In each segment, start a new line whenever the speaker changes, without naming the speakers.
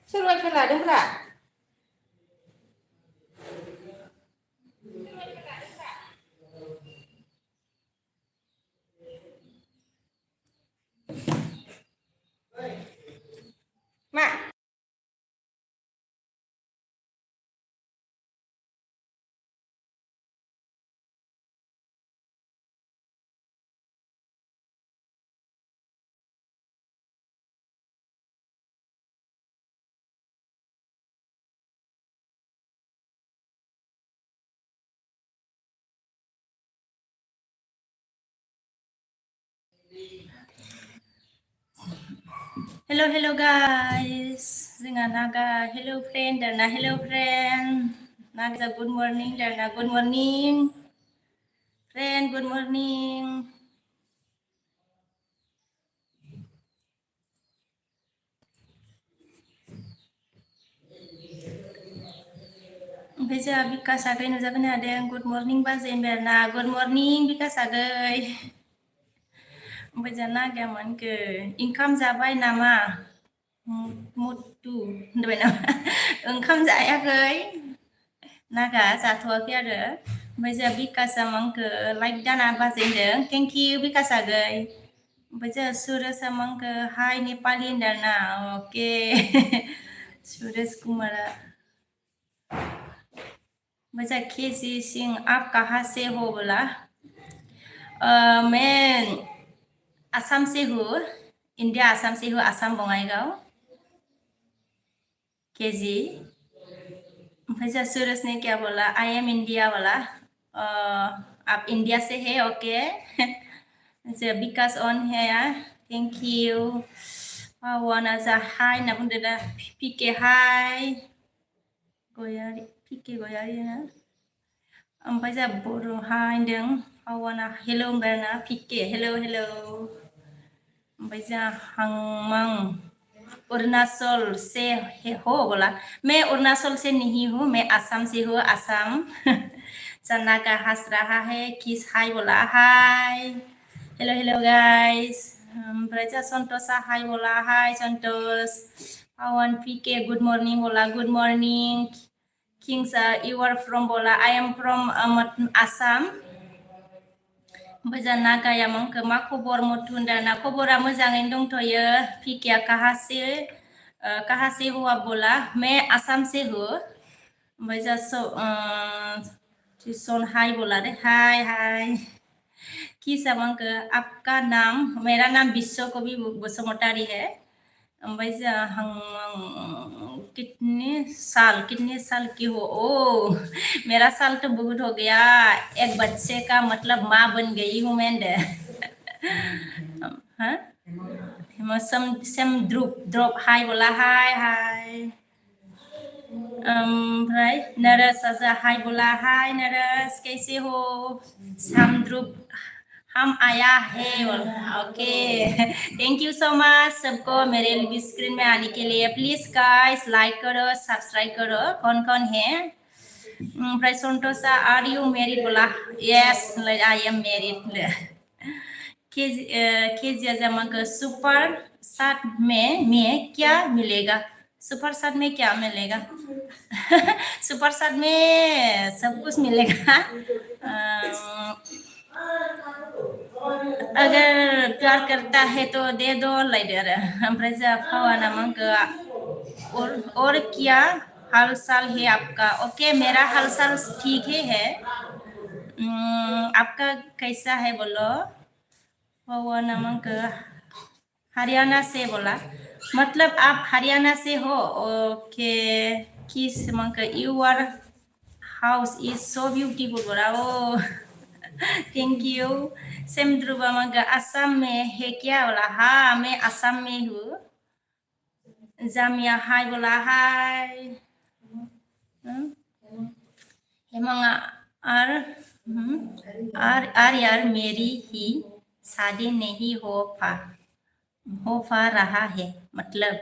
Soal wifi ladang pula. Mak. Hello guys. Dengan naga hello friend dan hello friend. Naga good morning dan good morning. Friend good morning. Bây giờ Bika Sagai nó ra bên ada yang good morning ba Zemberna. Good morning Bika Sagai. Bây giờ naga man ke income जाबाय नामा? Mutu. Ndoi nama. Income जायाखै. Naga जाथ'वाखै आरो. Bây giờ Bika samangke like dana ba Zember. Thank you Bika Sagai. Bây giờ Surya samangke hi Nepali dana. Okay. Surya Kumara. Bây giờ KC Singh आप कहाँ से हो बोला? मैं असम से हूँ, इंडिया असम से हूँ, असम बंगाईगांव। केजी। फिर सूरज ने क्या बोला? आई एम इंडिया बोला। आप इंडिया से है, ओके? बिकास ऑन है यार, थैंक यू। वाना जा हाय ना बुंदे दा, पीके हाय। गोयारी, पीके गोयारी ना। ओमफ्राय जा बरो हाय होनदों, वाना हेलौ होनबाय ना, पीके हेलौ हेलौ। ओमफ्राय जा हांमां अरुणाचल से हो बोला। मैं अरुणाचल से नहीं हूँ, मैं असम से हूँ, असम। चन्ना का हंस रहा है, किस हाय बोला, हाय। Hello hello guys. ओमफ्राय जा संतोषा हाय बोला, हाय संतोष। पावन पीके गुड मॉर्निंग बोला, good morning. Kings, you are from bola. I am from Assam. Oमफ्राय नागा यामंखो मा खबर मथुनदाना खबरा मोजाङैनो दंथ'यो फिकिया कहाँ से हुआ बोला मैं आसाम से हूँ ओमफ्राय जा सोन हाय बोला दे हाय हाय किसामंखो आपका नाम मेरा नाम विश्व कवि बसुमतारी है ओमफ्राय जा कितने साल की हो ओ मेरा साल तो बहुत हो गया एक बच्चे का मतलब माँ बन गई हूँ मैं हाँ सम ड्रॉप हाय बोला हाय हाय ओमफ्राय नरस आजा हाय बोला हाय नरस कैसे हो सम ड्रॉप हम आया है okay thank you so much सबको मेरे स्क्रीन में आने के लिए प्लीज गाइस लाइक करो सब्सक्राइब करो कौन है ओमफ्राय संतोषा आर यू मैरिड बोला yes I am married Kezia जमा सुपर साथ में क्या मिलेगा सुपर साथ में क्या मिलेगा सुपर साथ में सब कुछ मिलेगा अगर प्यार करता है तो दे दो लाइडर ओमफ्राय जा फावा नामा और क्या हाल साल है आपका ओके मेरा हाल साल ठीक है आपका कैसा है बोलो फावा नामा हरियाणा से बोला मतलब आप हरियाणा से हो ओके किस मंक you are house is so beautiful बोला ओ थैंक यू सेम ध्रुवा मांगा असम में है क्या बोला हाँ मैं असम में हूँ जामिया हाय बोला हाय हेमंगा आर आर यार मेरी ही शादी नहीं हो पा रहा है मतलब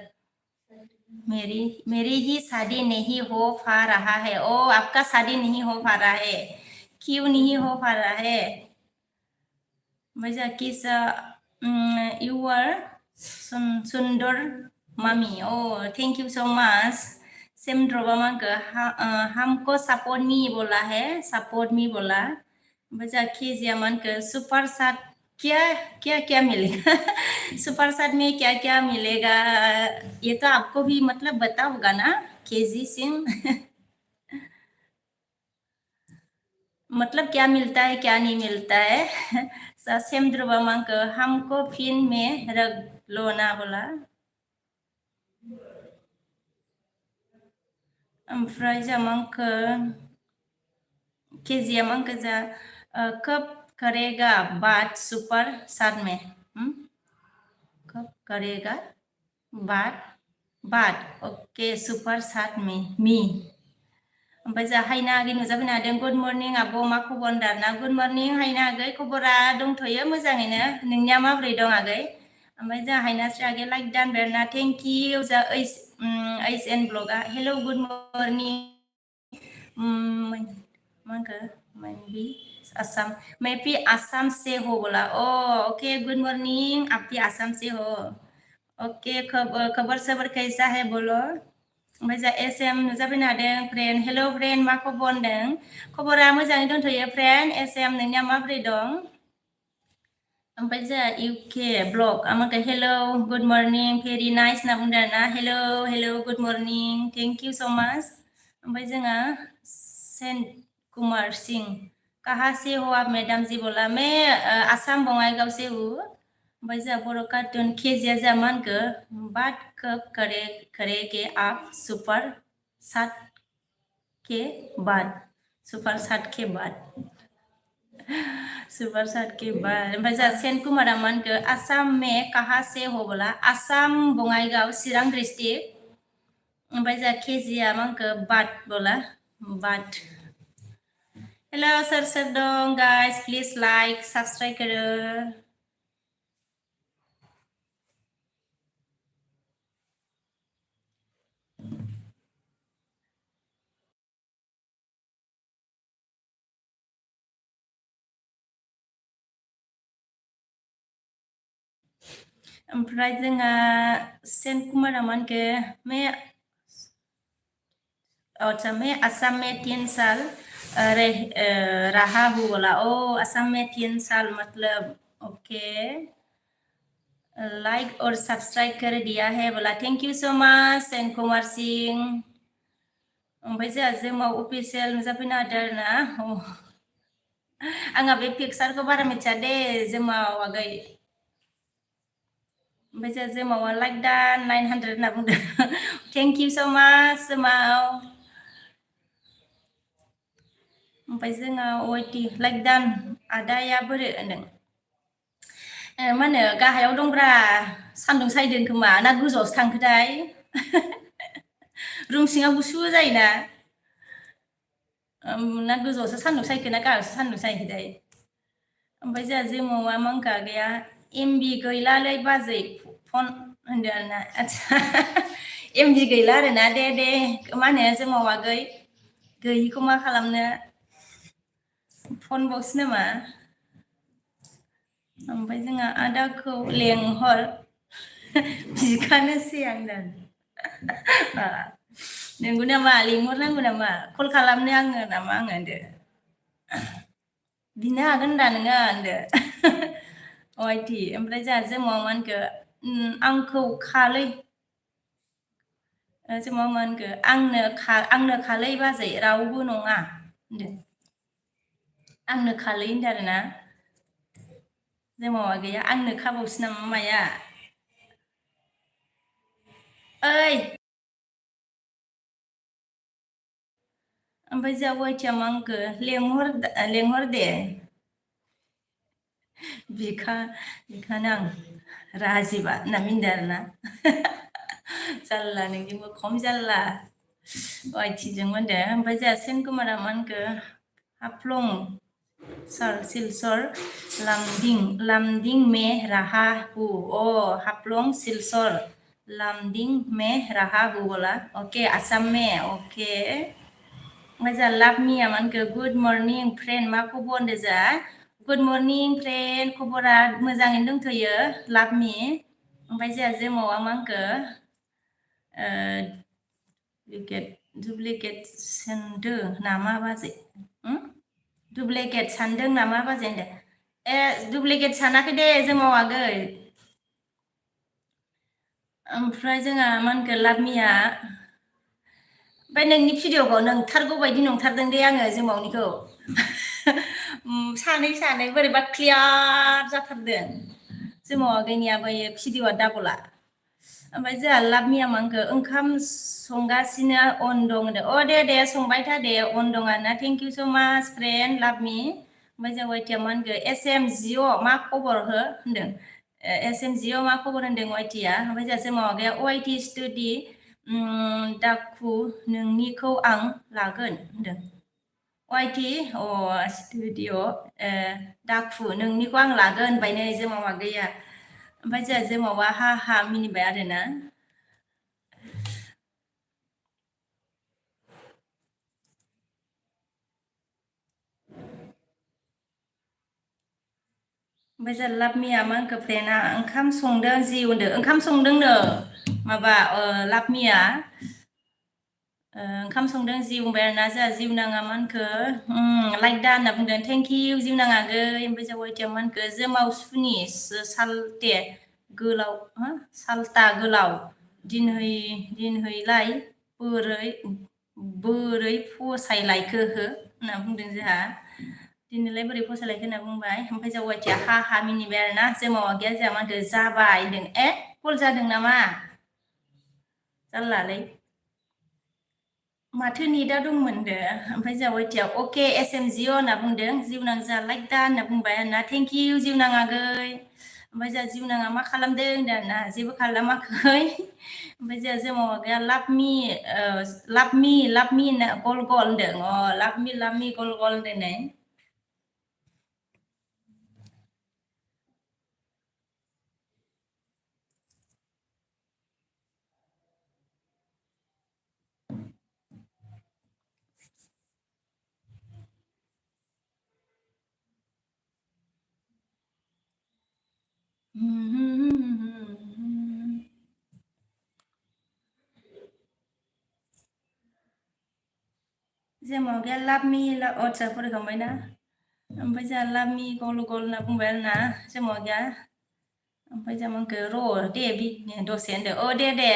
मेरी ही शादी नहीं हो पा रहा है ओ आपका शादी नहीं हो पा रहा है क्यों नहीं हो पा रहा है वजह किस you are सुंदर mummy oh thank you so much same ड्रॉबा मांगो हमको सपोर्ट मी बोला है सपोर्ट मी बोला वजह कीजिए मन को सुपर साथ क्या क्या क्या मिलेगा सुपर साथ में क्या क्या मिलेगा ये तो आपको भी मतलब बता होगा ना केजी सिंह मतलब क्या मिलता है क्या नहीं मिलता है सेम ध्रुवा मांग हमको फिन में रख लो ना बोला ओमफ्राय जामांक केजिया मांक जा कब करेगा बात सुपर साथ में कब करेगा बात ओके सुपर साथ में मी ओमफ्राय जा हायना आगै नुजाफैनो हादों गुड मर्निं आब' मा खबर दाना गुड मर्निं हायना आगै खबरा दंथ'यो मोजाङैनो नोंनिया माबोरै दं आगै ओमफ्राय जा हायनास्रि आगै लाइक दानबाय आरोना थेंक इउ जा ओइस एन ब्लगा हेलौ गुड मर्निं मा होनखो मैबी आसाम मैं भी आसाम से हो बोला ओ ओके गुड मर्निं आप भी आसाम से हो ओके खबर सबर कैसा है बोलो ओमफ्राय जा एसएम नुजाफैनो हादों फ्रेन्ड हेलौ फ्रेन्ड मा खबर होनदों खबरा मोजाङै दंथ'यो फ्रेन्ड एसएम नोंनिया माबोरै दं ओमफ्राय जा इउके ब्लग आमाखौ hello good morning very nice होनना बुंदों आरोना hello hello good morning thank you so' much ओमफ्राय जोंहा सेन कुमार सिंह कहाँ से हो आप मैडम जी बोला मैं आसाम बङाइगाव से हूँ ओमफ्राय जोंहा बर' कार्टुन केजिया जोंहा मा होनखो बात कब करेगे आप सुपर सात के बाद सुपर सात के बाद सुपर सात के बाद ओमफ्राय जोंहा सेन कुमारा मा होनखो आसाम में कहाँ से हो बोला आसाम बङाइगाव चिरां डिस्ट्रिक्ट ओमफ्राय जोंहा केजिया मा होनखो बाद बोला बाद हेल' सोर सोर दं गाइस प्लिज लाइक साबस्क्राइब करो ओमफ्राय जोंहा सेन कुमारा मा होनखो अच्छा मैं असम में 3 साल रहा हूँ बोला ओ असम में 3 साल मतलब ओके लाइक और सब्सक्राइब कर दिया है बोला थैंक यू सो मच सेन कुमार सिंह ओमफ्राय जोंहा जोमाव अफिसियेल नुजाफैनो हादों आरोना आंहा बे पिक्सारखौ बारा मिथिया दे जोमाव आगै ओमफ्राय जोंहा जोमावा लाइक दा 900 होनना बुंदों थेंक इउ स' माच जोमाव ओमफ्राय जोंहा वाइटि लाइक दान आदाया बोरै होनदों मा होनो गाहायाव दंब्रा सान्दुं सायदों खोमा ना गोजौआवसो थांखोथाय रुम सिङाव गुसु जायोना ना गोजौआवसो सान्दुं सायखो ना गाहायावसो सान्दुं सायखोथाय ओमफ्राय जोंहा जोमावा मांखा गैया एमबि गैलालै बाजै फन होनदो आरोना आदसा एमबि गैला आरोना दे मा होनो जोमाव आगै गैयिखौ मा खालामनो फन बक्स नामा ओमफ्राय जोंहा आदाखौ लेंहर बिखानोसै आं नंगौ नामा लेंहरनांगौ नामा कल खालामनो आङो नामा आङो होनदो बिनो हागोन होनदा नोङो होनदो अइटि ओमफ्राय जोंहा जोमाव मा होनखो आंखौ खालै जोमाव मा होनखो आंनो खालै बाजै रावबो नङा होनदो आंनो खालै होनदो आरोना जोमावा गैया आंनो खाबावसो नामा माया ओइ ओमफ्राय जोंहा वाइटिया मा होनखो लेंहर दे बिखानो आं राजिबा होनना मिनदो आरोना जारला नोंनि खम जारला वाइटिजों मोनदो ओमफ्राय जोंहा सेन कुमारा मा होनखो हाफ्लं सिलसर लामदिं मे राहा हु हाफ्लं सिलसर लामदिं मे राहा हु बोला ओके आसाम में ओके ओमफ्राय जोंहा लाभ मिया मा होनखो गुड मर्निं फ्रेन्ड मा खबर होनदो जोंहा गुड मर्निं फ्रेन्ड खबरा मोजाङैनो दंथ'यो लाभ मी ओमफ्राय जोंहा जोमावा मा होनखो दुप्लिकेट सोंदो नामा बाजै दुप्लिकेट सानदों नामा बाजै होनदो दुप्लिकेट सानाखै दे जोमाव आगै ओमफ्राय जोंहा मा होनखो लाभ मिया ओमफ्राय नोंनि भिडिअखौ नंथारगौ बायदि नंथारदों दे आङो जोमावनिखौ सानै बोरैबा क्लियार जाथारदों जोमाव आगैनियाबो भिडिअआ डाबला ओमफ्राय जोंहा लाभ मिया मा होनखो ओंखाम संगासिनो अन दं होनदो दे संबाय था दे अन दं आरोना थेंक इउ स' माच फ्रेन्ड लाभ मी ओमफ्राय जों वाइटिया मा होनखो एस एम जिअ मा खबर हो होनदों एस एम जिअ मा खबर होनदों वाइटिया ओमफ्राय जोंहा जोमाव आगैया वाइटि स्टुडि दाखु नोंनिखौ आं लागोन होनदों वाइटि स्टुडिअ दाखु नोंनिखौ आं लागोन होनबाय नै जोमाव आगैया ओमफ्राय जोंहा जोमावा हा मिनिबाय आरोना ओमफ्राय जोंहा लाभ मिया मा होनखो फ्रेन्डआ ओंखाम संदों जि होनदो ओंखाम संदोंनो माबा लाभ मिया ओंखाम संदों जि बुंबाय आरोना जोंहा जिउनाङा मा होनखो लाइक दा होनना बुंदों थेंक इउ जिउनाङा आगै ओमफ्राय जों वाइटिया मा होनखो जोमाव सुनि सालथे गोलाव सालथा गोलाव दिनहैलाय बोरै फसायलायखो हो होनना बुंदों जोंहा दिनैलाय बोरै फसायलायखो होनना बुंबाय ओमफ्राय जों वाइटिया हा मिनिबाय आरोना जोमाव आगैया जोंहा मा होनखो जाबाय होनदों कल जादों नामा जारलालै माथो नेटआ दंमोन दे ओमफ्राय जोंहा वाइटिया अके एस एम जिअ होनना बुंदों जिउनां जोंहा लाइक दा होनना बुंबाय आरोना थेंक इउ जिउनां आगै ओमफ्राय जोंहा जिउनाङा मा खालामदों होनदों आरोना जेबो खालामाखै ओमफ्राय जोंहा जोमाव आगैया लाभ मी गल होनदों लाभ मी गल होनदों नै जोमाव आगैया लाभ मी आदसा फरायखांबायना ओमफ्राय जोंहा लाभ मी गल होनना बुंबाय आरोना जोमाव आगैया ओमफ्राय जोंहा मा होनखो र' दे दसे होनदो दे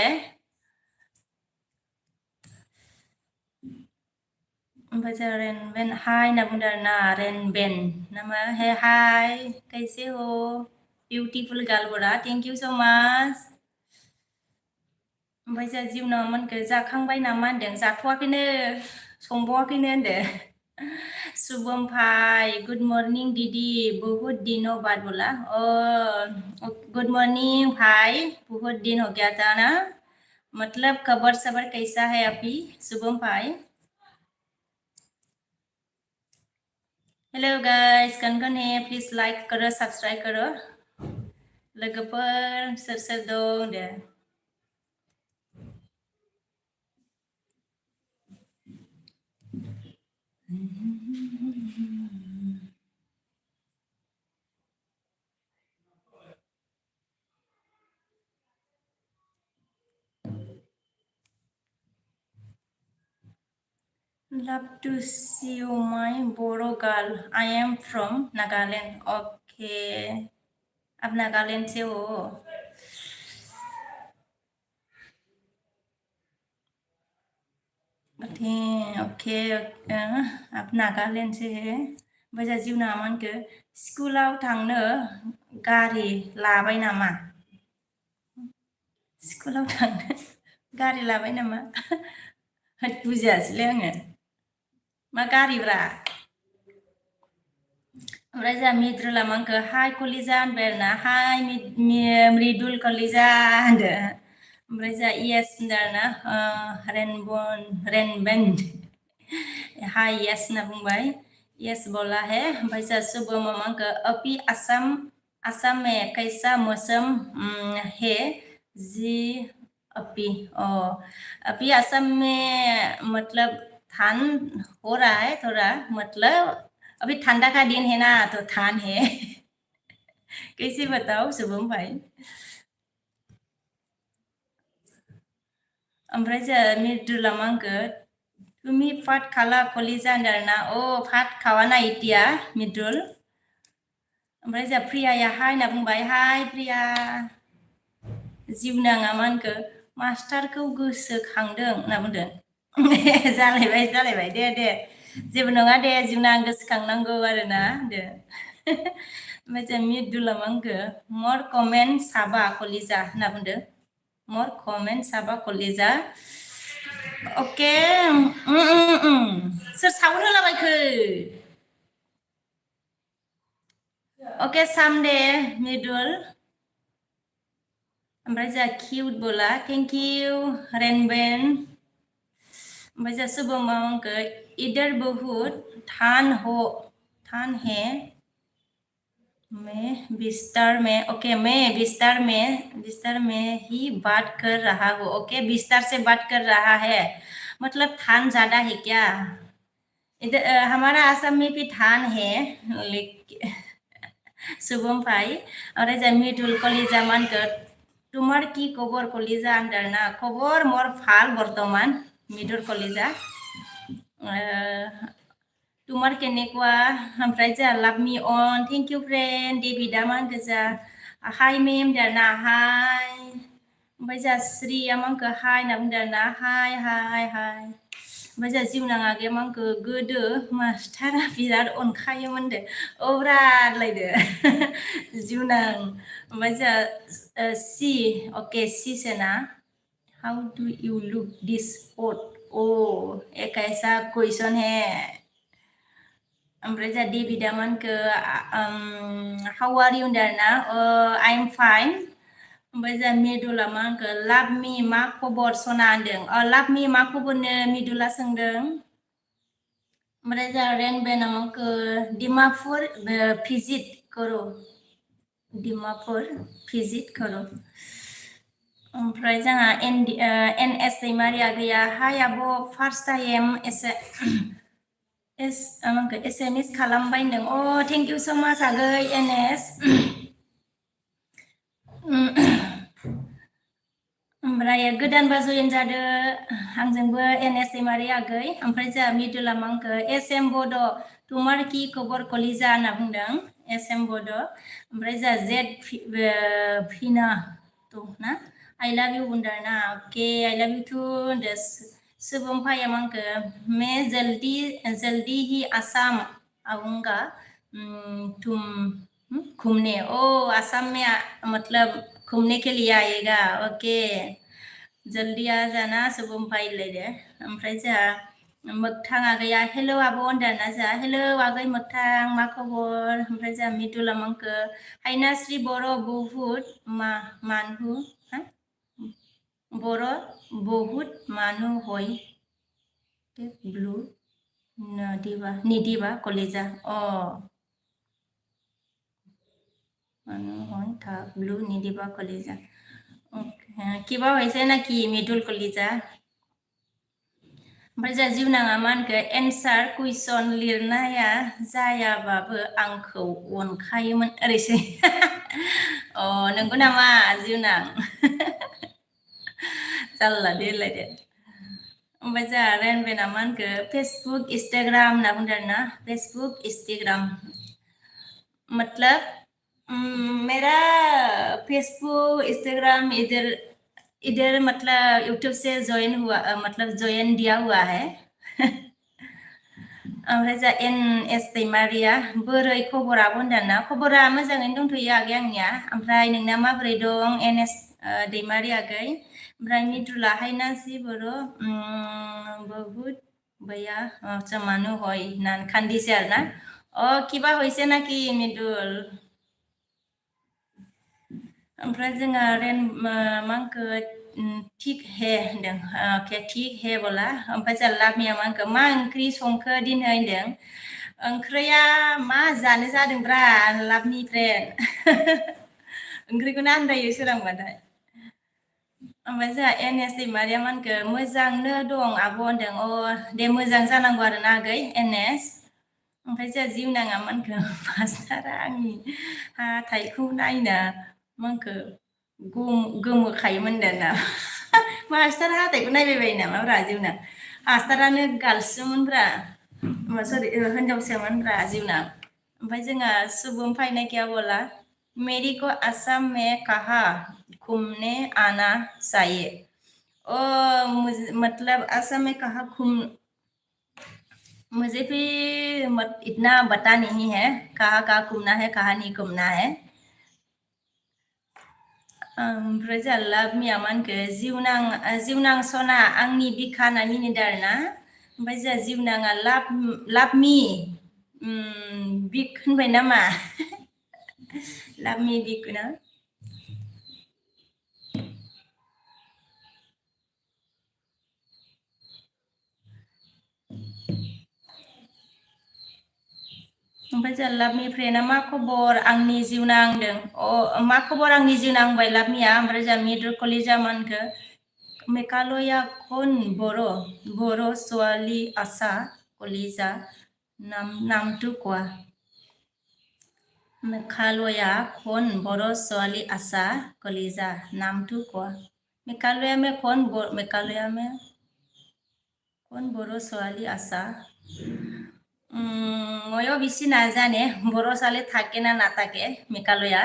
ओमफ्राय जोंहा रेनबेन हाय होनना बुंदों आरोना रेनबेन नामा हाय कैसे हो beautiful girl Bora thank you so' much ओमफ्राय जोंहा जिउनाव मा होनखो जाखांबाय नामा होनदों जाथ'वाखैनो संबावाखैनो होनदो शुभम भाई गुड मॉर्निंग दीदी बहुत दिनों बाद बोला गुड मॉर्निंग भाई बहुत दिन हो गया था ना मतलब खबर सबर कैसा है अभी शुभम भाई हेलो गाइस कौन है प्लीज लाइक करो सब्सक्राइब करो लोगोफोर सोर दं दे Love to see you, my Boro girl. I am from Nagaland. Okay. आप नागालैंड से हो ओके आप नागालैंड से है ओमफ्राय जोंहा जिउना मा होनखो स्कुलाव थांनो गारि लाबाय नामा स्कुलाव थांनो गारि लाबाय नामा बुजियासैलै आङो मा गारिब्रा ओमफ्राय जोंहा मिद्रुला मांखो हाय कलिजा होनबाय आरोना हाय मृदुल कलिजा होनदो ओमफ्राय जोंहा इयेस होनदो आरोना रेनबेन हाय यस होनना बुंबाय यस बोला है ओमफ्राय जोंहा शुभम मांखो अपि आसाम में कैसा मौसम है जी अभी असम में मतलब ठंड हो रहा है थोड़ा मतलब अभी ठंडा का दिन है ना तो ठंड है कैसे बताओ शुभम भाई ओमफ्राय जोंहा मिर्दुला मांखो तुम्ही फाट खाला कलिजा होनदों आरोना फाट खावा ना इतिया मिर्दुल ओमफ्राय जोंहा प्रियाया हाय होनना बुंबाय हाय प्रिया जिउनाङा मा होनखो मास्टारखौ गोसोखांदों होनना बुंदों जालायबाय दे जेबो नङा दे जिउनां गोसोखांनांगौ आरोना दे ओमफ्राय जों मिर्दुला मा होनखो मर कमेन्ट साबा कलिजा होनना बुंदों मर कमेन्ट साबा कलिजा अके सोर सावन होलाबायखो अके सामदे मिर्दुल ओमफ्राय जोंहा किउट बोला थेंक इउ रेनबेन ओमफ्राय जोंहा शुभम मांखो इधर बहुत ठंड है मैं बिस्तर में ही बात कर रहा हूँ ओके बिस्तर से बात कर रहा है मतलब ठंड ज्यादा है क्या इधर हमारा आसाम में भी ठंड है लेकिन शुभम भाई और जों मिदुल कलिजा मानखो तुमार की खबर कलिजा होनदों ना खबर मोर ভাল बर्तमान मिदुल कलिजा तुमार केनेकुवा ओमफ्राय जोंहा लाभ मी अन थेंक इउ फ्रेन्ड डेभिडा मा होनखो जोंहा हाय मेम होनदों आरोना हाय ओमफ्राय जोंहा श्रिया मा होनखो हाय होनना बुंदों आरोना हाय ओमफ्राय जोंहा जिउनाङा गैया मा होनखो गोदो मास्टारा बिराद अनखायोमोन दे औब्रा होनलायदो जिउनां ओमफ्राय जोंहा सि सोना हाउ डू यू लुक दिस एक ऐसा क्वेश्चन है ओमफ्राय जोंहा डेभिडा मा होनखो हाउ आर इउ होनदों आरोना आइ एम फाइन ओमफ्राय जोंहा मिदुला मा होनखो लाभ मी मा खबर सना होनदों लाभ मी मा खबरनो मिदुला सोंदों ओमफ्राय जोंहा रेनबेना मा होनखो डिमापुर भिजिट करो ओमफ्राय जोंहा एन एस दैमारिया गैया हाय आब' फार्स्ट टाइम एस.एम.एस खालामबाय होनदों थेंक इउ स' माच आगै एन एस ओमफ्राय गोदानबा जयेन जादो आंजोंबो एन एस दैमारि आगै ओमफ्राय जोंहा मिदुला मा होनखो एस एम बड' तुमार की खबर कलिजा होनना बुंदों एस एम बड' ओमफ्राय जोंहा जेड फिना ना आई लाभ इउ होनदों आरोना अके आई लाभ इउ टु होनदो शुभम भाइया मा होनखो मैं जल्दी ही आसाम आऊंगा तुम घूमने आसाम में मतलब घूमने के लिए आएगा ओके जल्दी आ जाना शुभम भाई लायदो ओमफ्राय जोंहा मोगथां आगैया हेल' आब' होनदों ना जोंहा हेल' आगै मोगथां मा खबर ओमफ्राय जोंहा मिदुला मोनखो हायनाश्री बर' बहुद मानहु बर' बहुद मानु हय ब्लु निदिबा कलेजा मानु हय था ब्लु निदिबा कलेजा किबा হৈছে नाকি मिदुल कलिजा ओमफ्राय जोंहा जिउनाङा मा होनखो एन्सार कुइसन लिरनाया जायाबाबो आंखौ अनखायोमोन ओरैसै नंगौ नामा जिउनां जाल्ला दे होनलायदो ओमफ्राय जोंहा रेनबेना मा होनखो फेसबुक इन्सटाग्राम होनना बुंदों आरोना फेसबुक इन्सटाग्राम मतलब मेरा फेसबुक इंस्टाग्राम इधर इधर मतलब यूट्यूब से ज्वाइन हुआ मतलब ज्वाइन दिया हुआ है ओमफ्राय जा एन एस दैमारिया बोरै खबराबो होनदोंना खबरा मोजाङैनो दंथ'यो आगै आंनिया ओमफ्राय नोंना माबोरै दं एन एस दैमारि आगै ओमफ्राय मिदुला हायना जि बर' बहुद Baya chamanu hoi nan khandise arna kiba hoise naki midul ओमफ्राय जोङो रेन मांखो थिक हे होनदों के थिक हे बोला ओमफ्राय जों लाबनिया मांखो मा ओंख्रि संखो दिनै होनदों ओंख्रिया मा जानो जादोंब्रा लाबनिफ्राय ओंख्रिखौनो आन्दायो सोरांबाथाय ओमफ्राय जोंहा एनएस दैमारिया मानखो मोजांनो दं आब' होनदों दे मोजां जानांगौ आरोना आगै एनएस ओमफ्राय जोंहा जिउनाङा मानखो मास्टारा आंनि हाथाइखौ नायना मानखो गोमोखायोमोन दाना मास्टारा हाथाइखौ नायबाय बायो नामाब्रा जिउना मास्टारानो गार्लससोमोनब्रा सरि हिनजावसोमोनब्रा जिउना ओमफ्राय जोंहा सुबुं फायनाय क्या बोला मेरी को असम में कहा घूमने आना चाहिए मतलब असम में कहा मुझे भी इतना बता नहीं है कहाँ कहाँ घूमना है कहाँ नहीं घूमना है ओमफ्राय जोंहा लाबमिया मा होनखो जिउनां सना आंनि बिखा होनना मिनिदों आरोना ओमफ्राय जोंहा जिउनाङा लाबमि बिग होनबाय नामा लाबमि बिग ना ओमफ्राय जोंहा लाबमि फ्रेन्डआ मा खबर आंनि जिउनां होनदों मा खबर आंनि जिउनां होनबाय लाबमिया ओमफ्राय जोंहा मिदुल कलिजा मा होनखो मेघालया खन बर' ছোৱালী आसा कलिजा नामটো কোৱা मेघालया खन बर' ছোৱালী आसा कलिजा नामটো কোৱা मेघालया में कौन बर' ছোৱালী आसा ময়ো বেছি নাজানে बर' ছোৱালী থাকে না নাথাকে মেঘালয়া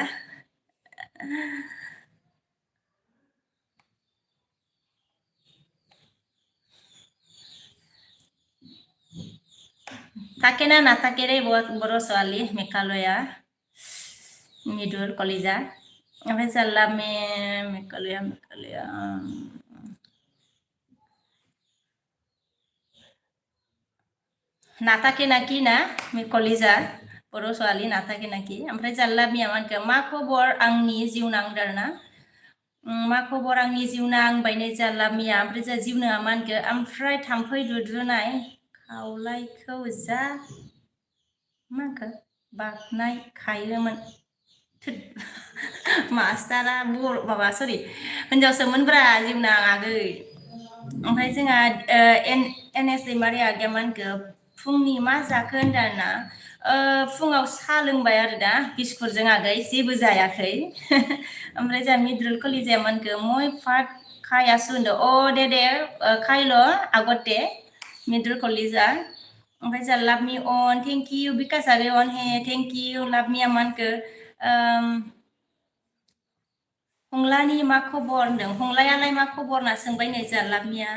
থাকে না নাথাকে রে बर' ছোৱালী মেঘালয়া मिदुल कलिजा ओमफ्राय जाल्ला मेघालया नाथाके नाखि ना कलिजा बर' ছোৱালী नाथाके नाखि ओमफ्राय जाल्ला मिया मानखो मा खबर आंनि जिउनां दारना मा खबर आंनि जिउनां बायनाय जाल्ला मिया ओमफ्राय जा जिउनाङा मा होनखो ओमफ्राय थाम्फै दुद्रुनाय खावलायखौ जा मा होनखो बागनाय खायोमोन मास्टारा माबा सरि हिनजावसोमोनब्रा जिउनां आगै ओमफ्राय जोंहा एनएस दैमारि आगैया मा होनखो फुंनि मा जाखो होनदाना फुङाव साहा लोंबाय आरो दा बिस्कुटजों आगै जेबो जायाखै ओमफ्राय जोंहा मिदुल कलिजाया मा होनखो मय फाट खायासु होनदों दे खायल' आगते मिदुल कलिजा ओमफ्राय जोंहा लाभमि अन थेंक इउ बिकास आगै अन हे थेंक इउ लाभमिया मा होनखो हंलानि मा खबर होनदों हंलायालाय मा खबर होनना सोंबाय नै जोंहा लाभमिया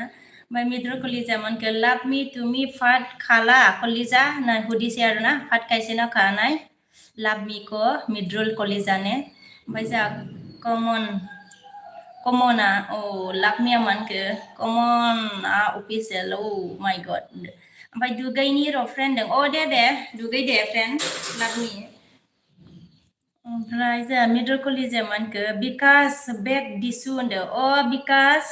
ओमफ्राय मिदुल कलिजा मा होनखो लाभमि तुमि फाट खाला कलिजा होनना हुदिसे आरोना फाट खायसे ना खानाय लाभमिखौ मिदुल कलिजाने ओमफ्राय जोंहा कमना लाभमिया मा होनखो कमना अफिसियेल माइ गड ओमफ्राय दुगैनि र' फ्रेन्ड दं दे दुगै दे फ्रेन्ड लाभमि ओमफ्राय जोंहा मिदुल कलिजा मा होनखो बिकास बेग दिसु होनदों बिकास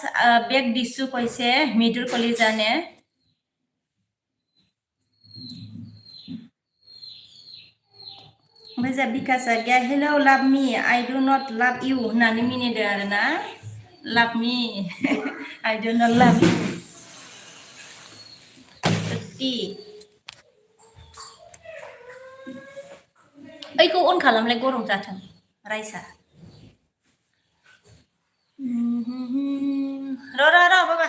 बेग दिसु कैसे मिदुल कलिजाने ओमफ्राय जोंहा बिकासआ गैया हेलौ लाभमि आइ डु नट लाभ इउ होननानै मिनिदों आरोना लाभमि आइ डु नट लाभ इउ ओइखौ अन खालामलाय गरम जाथों राइसा र' बाबा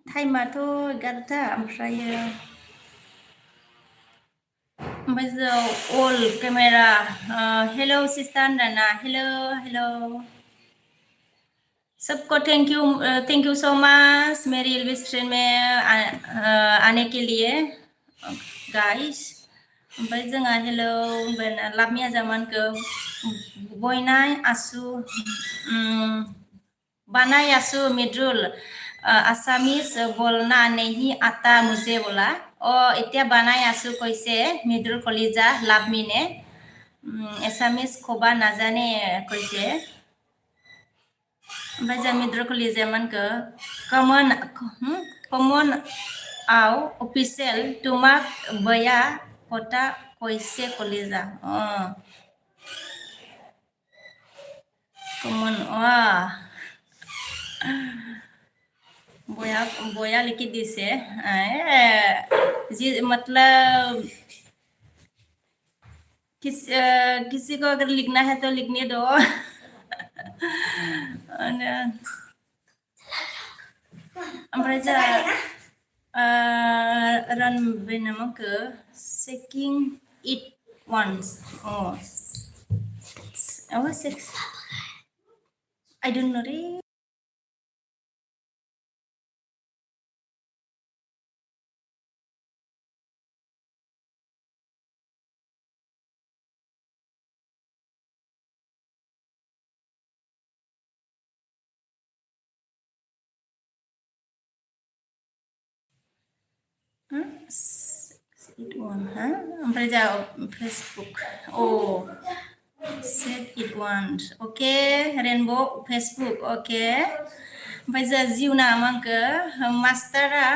टाइमाथ' 11ता ओमफ्रायो ओमफ्राय जों अल केमेरा हेलौ सिस्टार होनदाना हेलौ सबको थैंक यू सो मच मेरी रेस्टोरेंट में आने के लिए गाइस ओमफ्राय जोंहा हेलौ लाबमिया जामानखौ बयनाय आसु बानाय आसु मिद्रुल আছামিজ বলনা নেহি আটা মুজে বলা এতিয়া বানাই আছো কৈছে মিদ্ৰুল কলিজা লাভ মিনে এছামিজ কবা নাজানে কৈছে ओमफ्राय जों मिद्रुल कलिजा मानखो कमन आव अफिसियेल तुमाक बया कटा कैसे कलिजा कमन बोया बोया लिखी दिसे जी मतलब किसी को अगर लिखना है तो लिखने दो ओमफ्राय जा run benamaka seeking it once what sex I don't know it one ओमफ्राय जा Facebook set it once okay rainbow Facebook okay ओमफ्राय जा जिउना आंखो मास्टारा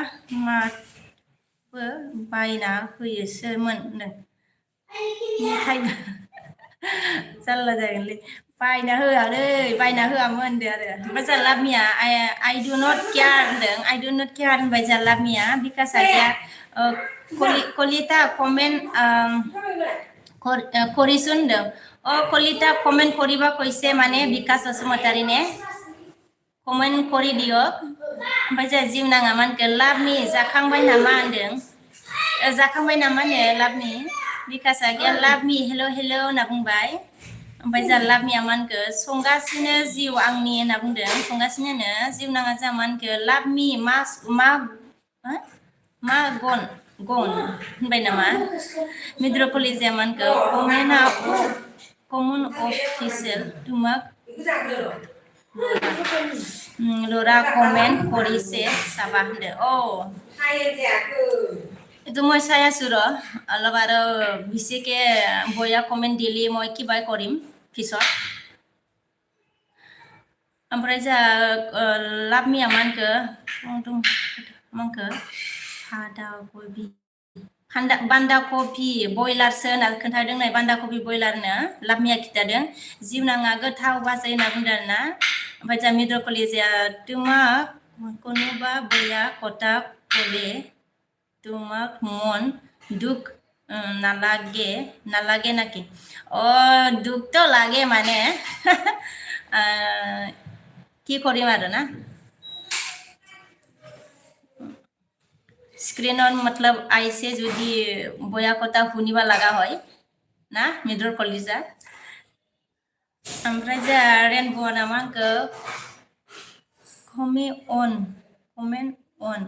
बायना होयोसोमोन मेथाइ जारला जागोनलै बायना होआलै बायना होआमोन होनदो आरो ओमफ्राय जा लाबमिया I do not care होनदों I do not care होनबाय जा लाबमिया बिकास आगेया कलिता कमेन्ट কৰিছো होनदों कलिता कमेन्ट কৰিবা কৈছে মানে बिकास बसुमतारीने कमेन्ट কৰি दियक ओमफ्राय जा जिउ नाङा मानखो लाबमि जाखांबाय नामा होनदों जाखांबाय नामा नो लाबमि बिकास आगेया लाबमि हेलौ हेलौ होनना बुंबाय ओमफ्राय जा लाबमिया मानखो संगासिनो जिउ आंनि होनना बुंदों संगासिनो जिउ नाङा जा मानखो लाबमि मा गन होनबाय नामा मिद्रुल कलिजा मानखो कमन अफिसियेल तुमाक लरा कमेन्ट কৰিছে চাবা होनदो এইটো মই চাই আছো অলপ আৰু বেছিকে বয়া কমেন্ট দিলি মই কিবা কৰিম পিছত ओमफ्राय जा लाबमिया मानखो बान्दा कफि बयलारसो होनना खोन्थादों नै बान्दा कफि बयलारनो लाबमिया खिथादों जिउनाङा गोथाव बाजै होनना बुंदों आरोना ओमफ्राय जा मिद्रुल कलिजाया तुमाक कोनोबा बया कटा कले तुमाक मन दुख नालागे नाকি दुख तो লাগে মানে কি কৰিম আৰু না स्क्रीनर मतलब आइसे जुदि बया कथा हुनिबा लागा হয় ना मिद्रुल कलिजा ओमफ्राय जा रेनबो नामा आंखो कमेन्ट अन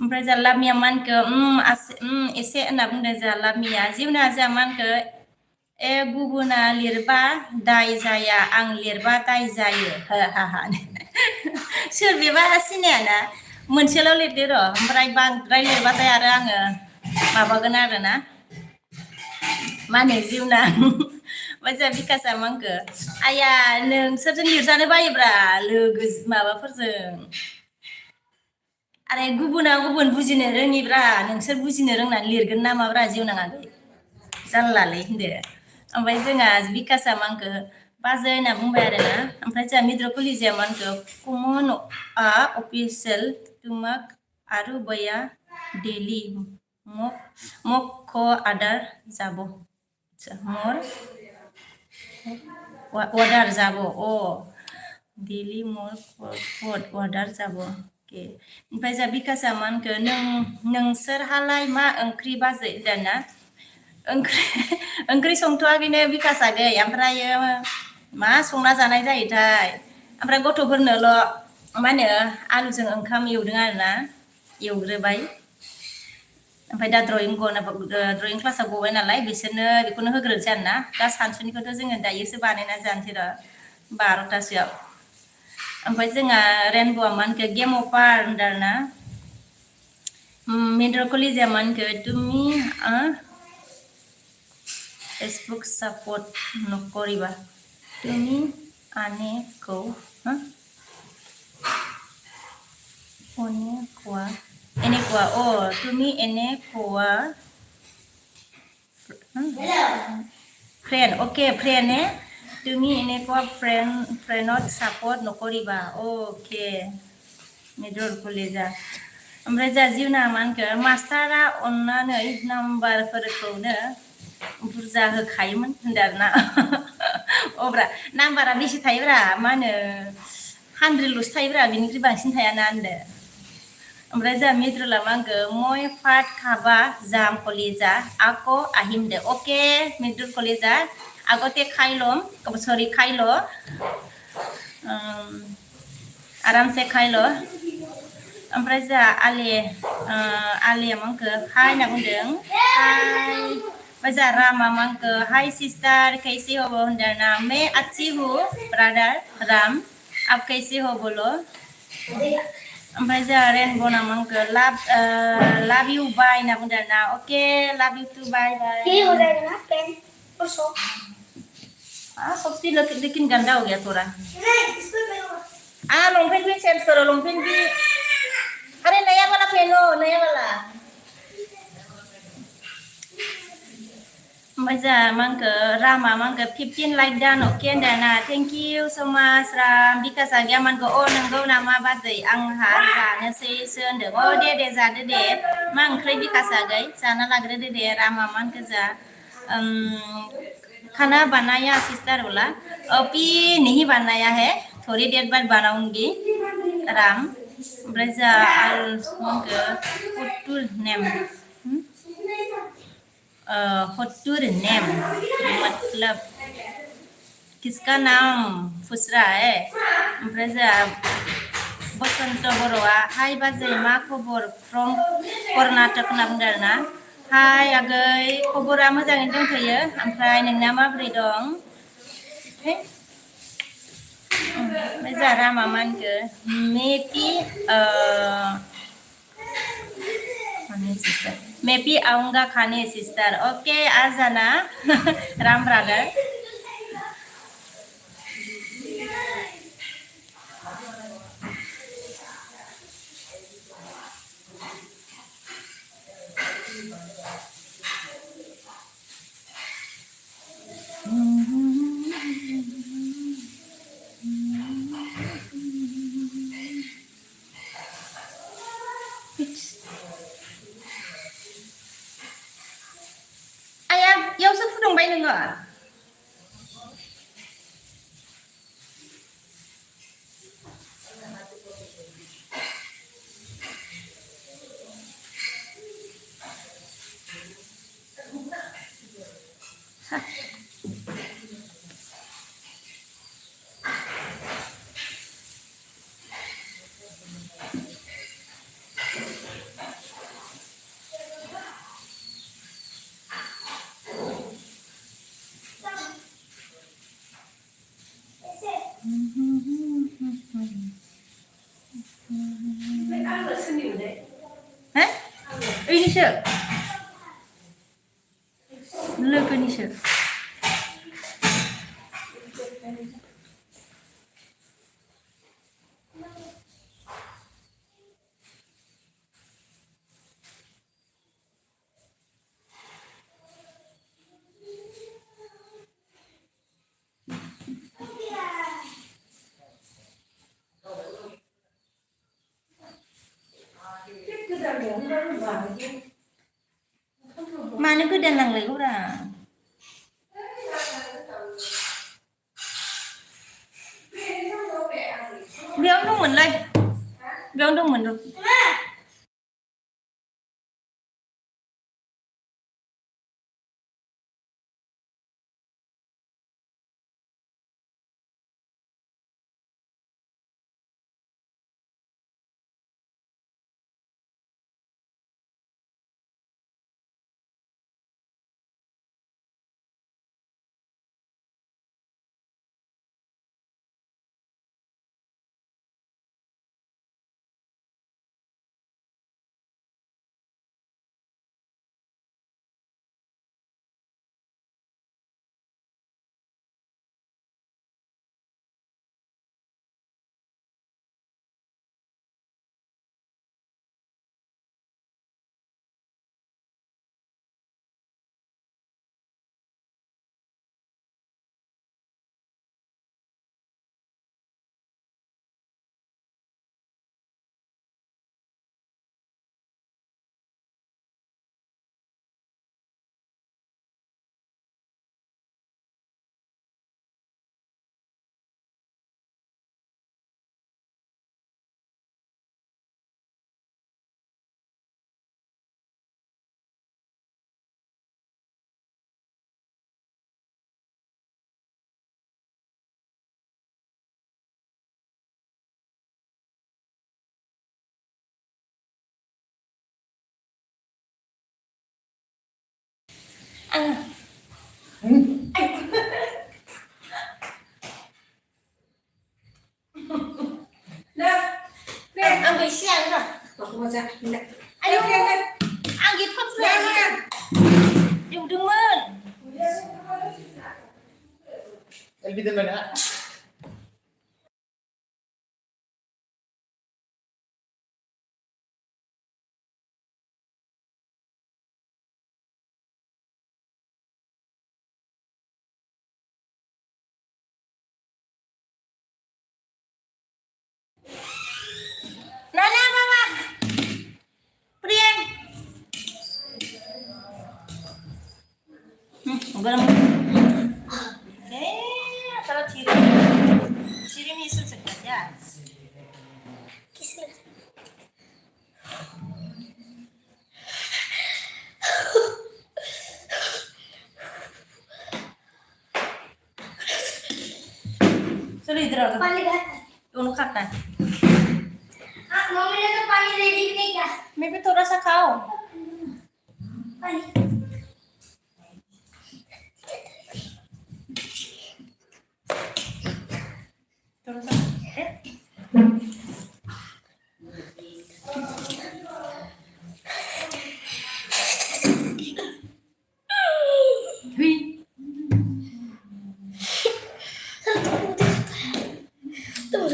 ओमफ्राय जा लाबमिया मानखो एसे होनना बुंदों जा लाबमिया जिउना जा मानखो गुबुना लिरबा दाय जाया आं लिरबा दाय जायो सोर बेबा सिनायाना मोनसेल' लिरदो र' ओमफ्राय बांद्राय लिरबाथाय आरो आङो माबागोन आरो ना मा होनो जिउना ओमफ्राय जा बिकासआ मानखो आया नोंसोरजों लिरजानो बायोब्रा लोगो माबाफोरजों आरे गुबुना गुबुन बुजिनो रोङिब्रा नोंसोर बुजिनो रोंनानै लिरगोन ना माब्रा जिउनाङा जारलालै होनदो ओमफ्राय जोंहा बिकासआ मानखो बाजै होनना बुंबाय आरोना ओमफ्राय जोंहा मिद्रुल कलिजाया मानखो कमन अफिसियेल तुमाक आरो बया डेली मख आदार যাব मोर अर्डार যাব डेली मोर अर्डार যাব ओमफ्राय जा बिकासआ मानखो नोंसोरहालाय मा ओंख्रि बाजै दाना ओंख्रि संथ'वाखैनो बिकासआ गै ओमफ्रायो मा संना जानाय जायोथाय ओमफ्राय गथ'फोरनोल' मा होनो आलुजों ओंखाम एवदों आरोना एवग्रोबाय ओमफ्राय दा ड्रयिं क्लासा गबाय नालाय बिसोरनो बेखौनो होग्रोनोसै आरोना दा सानसुनिखौथ' जोङो दायोसो बानायना जानोसै र' 12तासोआव ओमफ्राय जोंहा रेनब'आ मा होनखो गेम अभार होनदों आरोना मिद्र कलिजाया मा होनखो तुमि फेसबुक सापर्ट नकरिबा तुमि आनेखौ এনেকুৱা তুমি এনেকুৱা ফ্ৰেণ্ড অ'কে ফ্ৰেণ্ডে তুমি এনেকুৱা ফ্ৰেণ্ডত ছাপৰ্ट नकरिबा अके मिद्र कलेजा ओमफ्राय जा जिउना मा होनखो मास्टारा अननानै नाम्बारफोरखौनो बुरजा होखायोमोन होनदों आरोना अब्रा नाम्बारा बेसे थायोब्रा मा होनो 100ल'सो थायोब्रा बिनिख्रुइ बांसिन थायाना होनदो ओमफ्राय जा मिद्रला मा होनखो मय फाट खाबा जाम कलेजा आक' আহিমदे अके मिद्र कलेजा আগতে খাইলম सरि खाइल आरामसे खाइल ओमफ्राय जा आलिया मा होनखो हाय होनना बुंदों हाय ओमफ्राय जा रामा मा होनखो हाय सिस्टार कैसे हो होनदों ना मैं अच्छी हूँ ब्रादार राम आप कैसे हो बोलो ओमफ्राय जा रेनब'ना मा होनखो लाभ इउ बाय होनना बुंदों ना अके लाभ इउ टु बाय बाय सबसे लेकिन गंदा हो गया थोड़ा लॉन्गपेंट भी चेंज करो लॉन्गपेंट भी अरे नया वाला पहनो नया वाला ओमफ्राय जा मा होनखो रामा मा होनखो 15 लाइक दान अके होनदों ना थेंक इउ स माच राम बिकासआ गैया मानखो नंगौ नामा बाजै आंहा जानोसैसो होनदों दे जादो दे मा ओंख्रि बिकासआ गै जाना लाग्रोदो दे रामा मा होनखो जा खाना बनाया सिस्टर बोला अभी नहीं बनाया है थोड़ी देर बाद बनाऊंगी राम ओमफ्राय जा फुटुर नेम फुटुर नेम मतलब किसका नाम फुसरा है ओमफ्राय जा बसन्त बर'आ हाय बाजै मा खबर फ्रम कर्नाटक होनना बुंदों आरोना हाय आगै खबरा मोजाङैनो दंथ'यो ओमफ्राय नोंना माबोरै दं ओमफ्राय जा रामा मा होनखो मेपि मैं भी आऊंगा खाने सिस्टर ओके आ जाना राम ब्रादर आया बेयावसो फुदुंबाय नोङो ओइनिसो लोगोनिसो मानो गोदान नांलायगौब्रा बेयावनो दंमोनलै बेयावनो दंमोन Ang siang dah. Aku mau cak. Ayo. Anggit paksa. Yung demen.
Lebih teman ah.
Nana mama. Priyan. Garam. Kalau ciri misu saja. चलो इधर आओ
पानी का
दोनों खाता है
मम्मी ने तो पानी रेडी नहीं किया
मैं भी थोड़ा सा खाओ
पानी
थोड़ा सा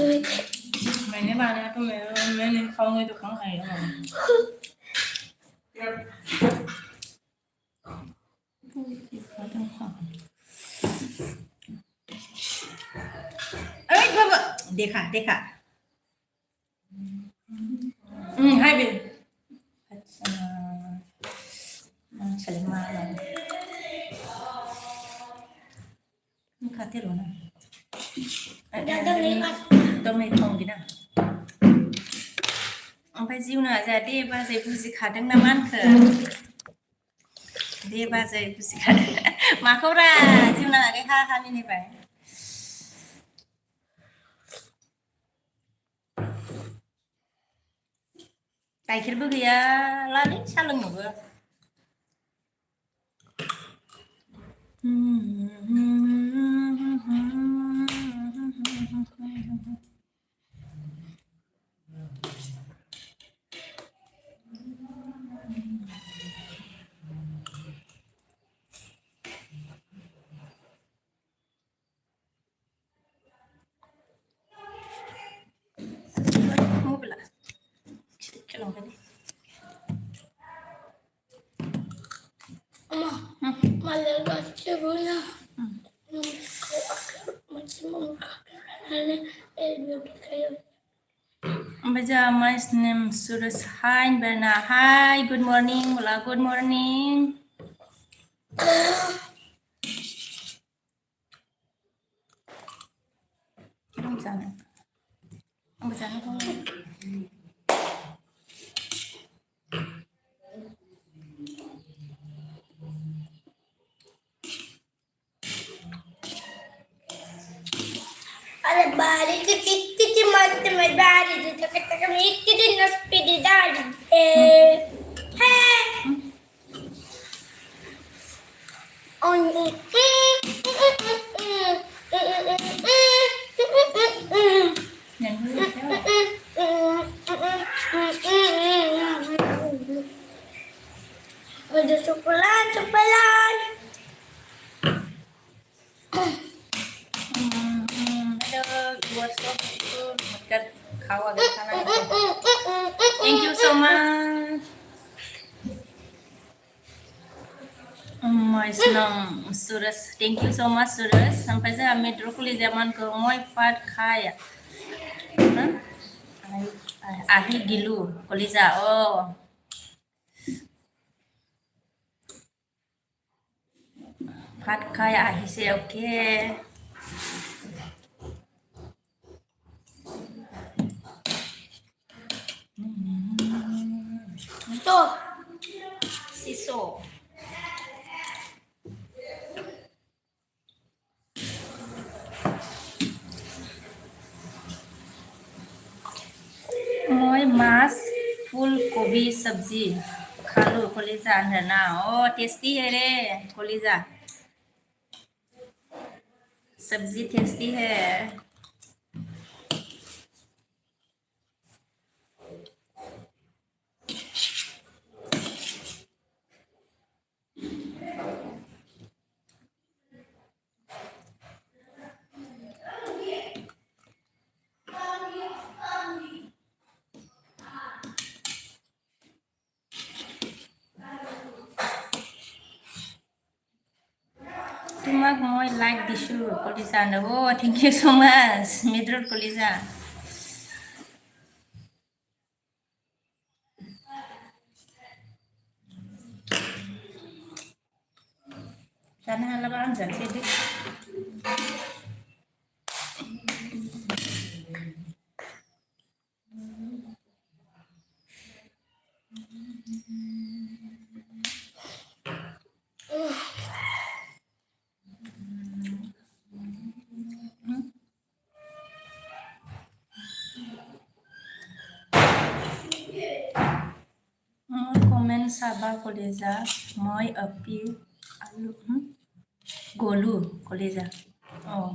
हुई मैंने बनाया तो मैं नहीं खाऊंगी तो कहाँ खाएगा अरे बाबा देखा देखा हाय बिल saling marah खाते रहो ना
ज़्यादा नहीं
तो मैं खाऊंगी ना ओमफ्राय जिउना जा दे बाजै बुजिखादों ना मानखो दे बाजै बुजिखादों माखौरा जिउना आगै हा हा मिनिबाय गाइखेरबो गैयालालै सा लोंनोबो mobila kelong tadi
malah baca guna macam
Baca my name Surus. Hi Berna. Hi, good morning. Hola, good morning. Ang sana. Ang sana ko.
अरे बारी के कितनी मस्त में दाढ़ी दे तो कहते हैं मैं कितनी नस्पी दी दाढ़ी है Ada coklat coklat
Buat itu dekat kau agak sana. Thank you so much. My senang Surus. Thank you so much Surus. Sampai saya metro kuliah zaman ke moi fat kaya. Ahi gilu kuliah oh. Fat kaya ahi se okay.
Tuh
Siso. Moi mas full kobi sabji खालू कोलिजा अंदर ना ओ tasty है रे कोलिजा सब्जी tasty है তোমাক মই like দিছো কলিজা অ থেংক ইউ ছ' মাছ মিড্ৰত কলিজা जानो हालाबा आं जानोसै दे মোৰ কমেণ্ট চাবা কলিজা মই আপি আলু গ'লো কলিজা অঁ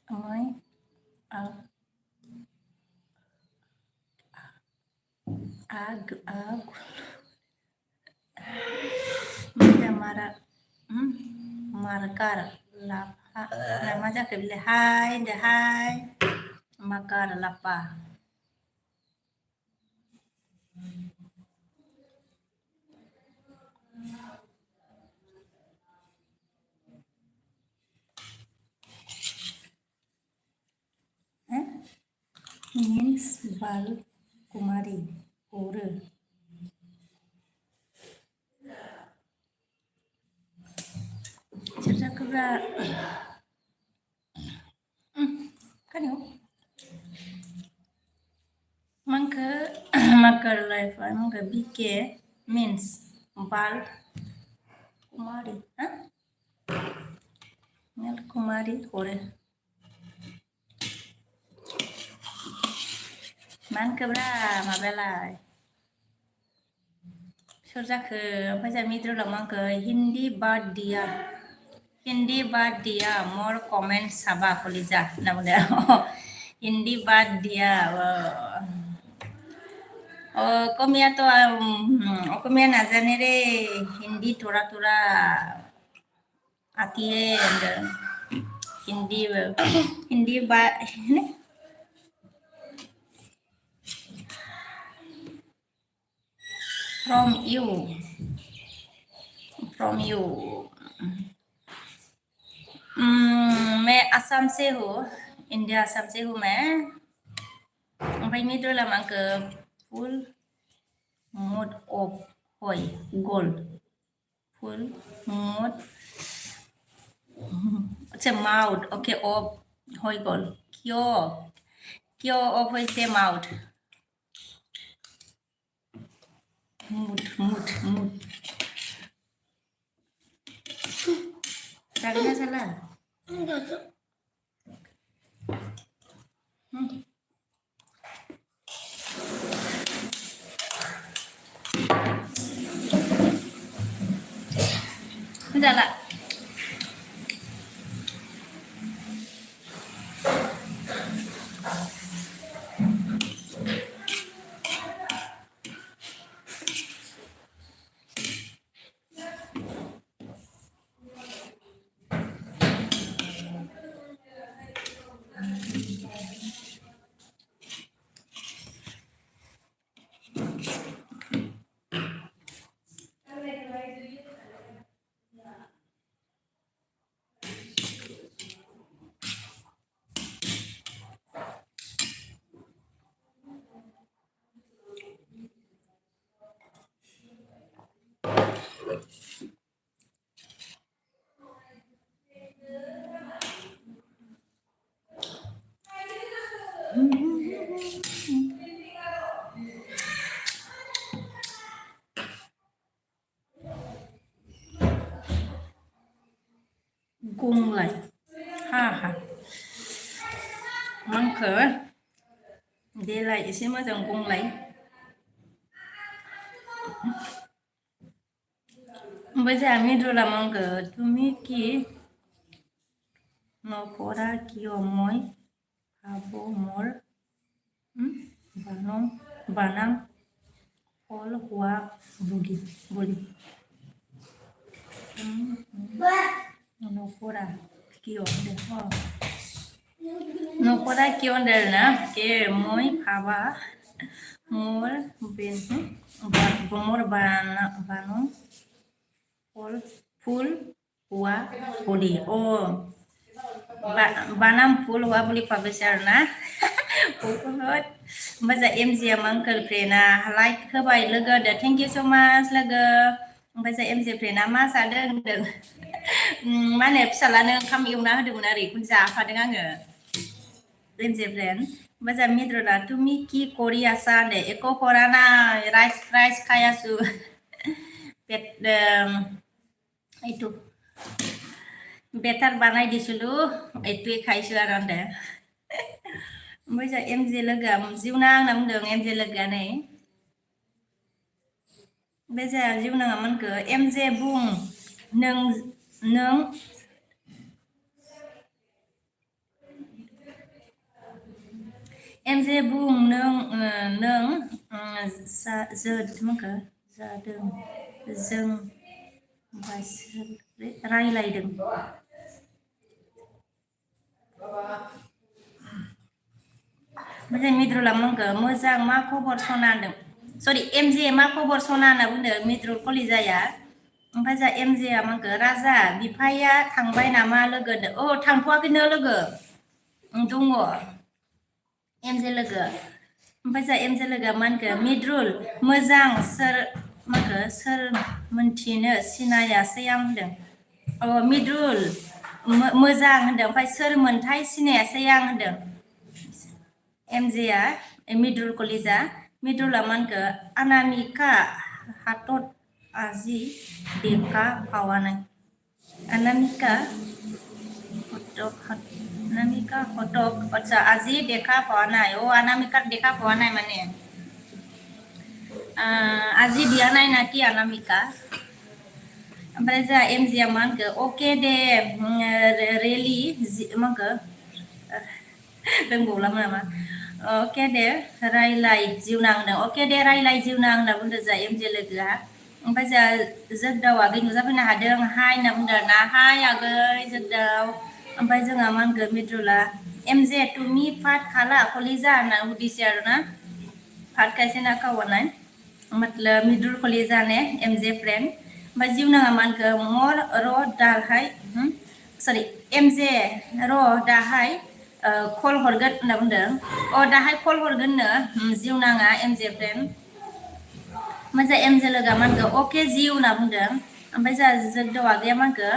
মই मारा मारकार लाफा मा जाखो बिलाय हाय दे हाय माकार लाफा means bal kumari ore cerita kebra kan yo mangke makar life mangke BK means bal kumari Mel kumari ore man kebra mabelai सोर जाखो ओमफ्राय जा मिद्रलाव आंखो हिन्दी बाद दिया मोर कमेन्ट साबा कलिजा होनना बुंदों हिन्दी बाद दिया অসমীয়া তো অসমীয়া নাজানে রে হিন্দি थोड़ा थोड़ा आती है हिंदी from you मैं असम से हूँ इंडिया असम से हूँ मैं ओमफ्राय मिद्रला आंखो फुल मुड अफ हय गोल फुल मुड अच्छा माउथ ओके अफ हय गोल क्यों अफ হইছে माउथ मुड जागोन ना जाला जाला Gung lại ha ha Manko देलाय एसे मोजां बुंलाय ओमफ्राय जोंहा मिदुला मंगो तुमि कि न'खरा किय মই ভাবো মোৰ বানাম ফল হোৱা বুলি न'खरा किय न'खरा किय होनदों आरोना के মই ভাবা মোৰ बानाम फुल हुआ বুলি बानाम फुल हुआ বুলি भाबैसो आरोना बहुत ओमफ्राय एमजिया आंकोल फ्रेन्डआ लाइक होबाय लोगो दे थेंक इउ स' माच लोगो ओमफ्राय एमजे फ्रेन्डआ मा जादों होनदों मा होनो फिसालानो ओंखाम एवना होदोंमोन आरो बेखौनो जाफादों आङो एमजे फ्रेन्ड ओमफ्राय मिद्रला तुमि कि কৰি আছা दे एक' কৰা নাই राइस খাই আছো এইটো बेटार बानाय दिसुलु এইটোৱে खाइसो आरो आंदो ओमफ्राय एमजे लोगोआ जिउना आंना बुंदों एमजे लोगोआ नै बे जोंहा जिउनाङा मोनखो एमजे बुं नों एमजे बुं नों मोनखो जादों जों रायलायदों मोजां मिद्रुला मोनखो मोजां मा खबर सना होनदों सरि एमजे मा खबर सना होनना बुंदों मिद्रुल कलिजाया ओमफ्राय जा एमजेआ मोनखो राजा बिफाया थांबाय नामा लोगो अ थांथ'वाखैनो लोगो दङ एमजे लोगो ओमफ्राय जा एमजे लोगोआ मा होनखो मिद्रुल मोजां सोर मोनथिनो सिनायासै आं होनदों अ मिद्रुल मोजां होनदों ओमफ्राय सोरमोनथाय सिनायासै आं होनदों एमजेआ मिद्रुल कलिजा मिद्रुला मा होनखो अनामिका हाथत आजि देखा भावानाय अनामिका हटक अच्छा আজি দেখা পোৱা নাই ও अनामिका দেখা পোৱা নাই মানে আজি দিয়া নাই নাকি अनामिका ओमफ्राय जा एमजिया मा होनखो अके दे रेलि मा होनखो रोंबावलामोन नामा अके दे रायलाय जिउना होनदों अके दे रायलाय जिउना होनना बुंदों जा एमजे लोगोआ ओमफ्राय जा जोगदाव आगै नुजाफैनो हादों हाय होनना बुंदों आरोना हाय आगै जोगदाव ओमफ्राय जोंहा मा होनखो मिद्रुला एमजे तुमि फाट खाला कलिजा होनना उदिसे आरोना फाट खायसे ना खावानाय मतलब मिद्रुल कलिजा ने एमजे फ्रेन्ड ओमफ्राय जिउनाङा मा होनखो मर र' दाहाय सरि एमजे र' दाहाय कल हरगोन होनना बुंदों अ दाहाय कल हरगोननो जिउनाङा एमजे फ्रेन्ड ओमफ्राय एमजे लोगोआ मा होनखो अके जिउ होनना बुंदों ओमफ्राय जोंहा जोगदाव आगैया मा होनखो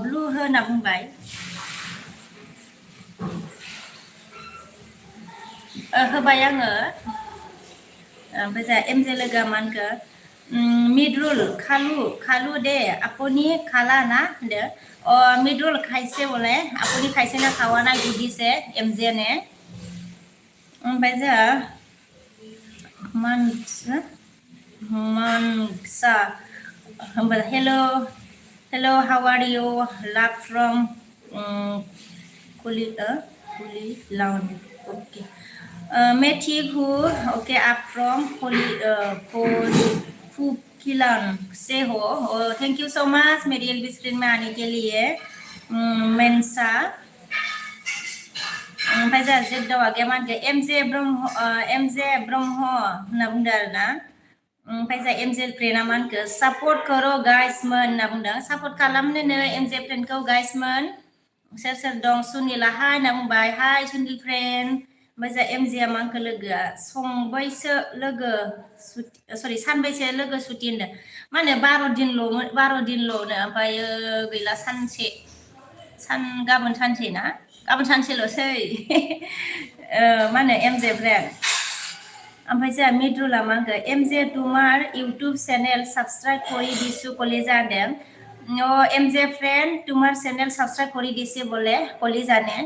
ब्लु हो होनना बुंबाय होबाय आङो ओमफ्राय जोंहा एमजे लोगोआ मा होनखो मिद्रुल खालु दे आपनि खाला ना होनदो अ मिद्रुल खायसे बोले आपनि खायसे ना खावा ना गुदिसे एमजे ने ओमफ्राय जोंहा मानसा होमबा हेलो हाउ आर यू लाभ फ्रम कुली लाउन ओके मैं ठीक हूँ ओके आप फ्रॉम फुकिलान से हो थैंक यू सो मच मेरी एलबी स्क्रीन में आने के लिए मेनसा ओमफ्राय जोंहा जोगदाव आगैया मा होनखो एमजे ब्रह्म होनना बुंदों आरोना ओमफ्राय जोंहा एमजे फ्रेन्डआ मा होनखो सापर्ट करो गाइसमोन होनना बुंदों सापर्ट खालामनोनो एमजे फ्रेन्डखौ गाइसमोन सोर दं सुनिला हाय होनना बुंबाय हाय सुनिल फ्रेन्ड ओमफ्राय जोंहा एमजेआ मा होनखो लोगोआ सानबैसे लोगो सुटि होनदों मा होनो 12 दिनल'नो ओमफ्रायो गैला गाबोन सानसे ना गाबोन सानसेल'सै मा होनो एमजे फ्रेन्ड ओमफ्राय जोंहा मिद्रुला मा होनखो एमजे तुमार इउटुब चेनेल साबस्क्राइब करि दिसु कलिजा होनदों एमजे फ्रेन्ड तुमार चेनेल साबस्क्राइब करि दिसे बोले कलिजा ने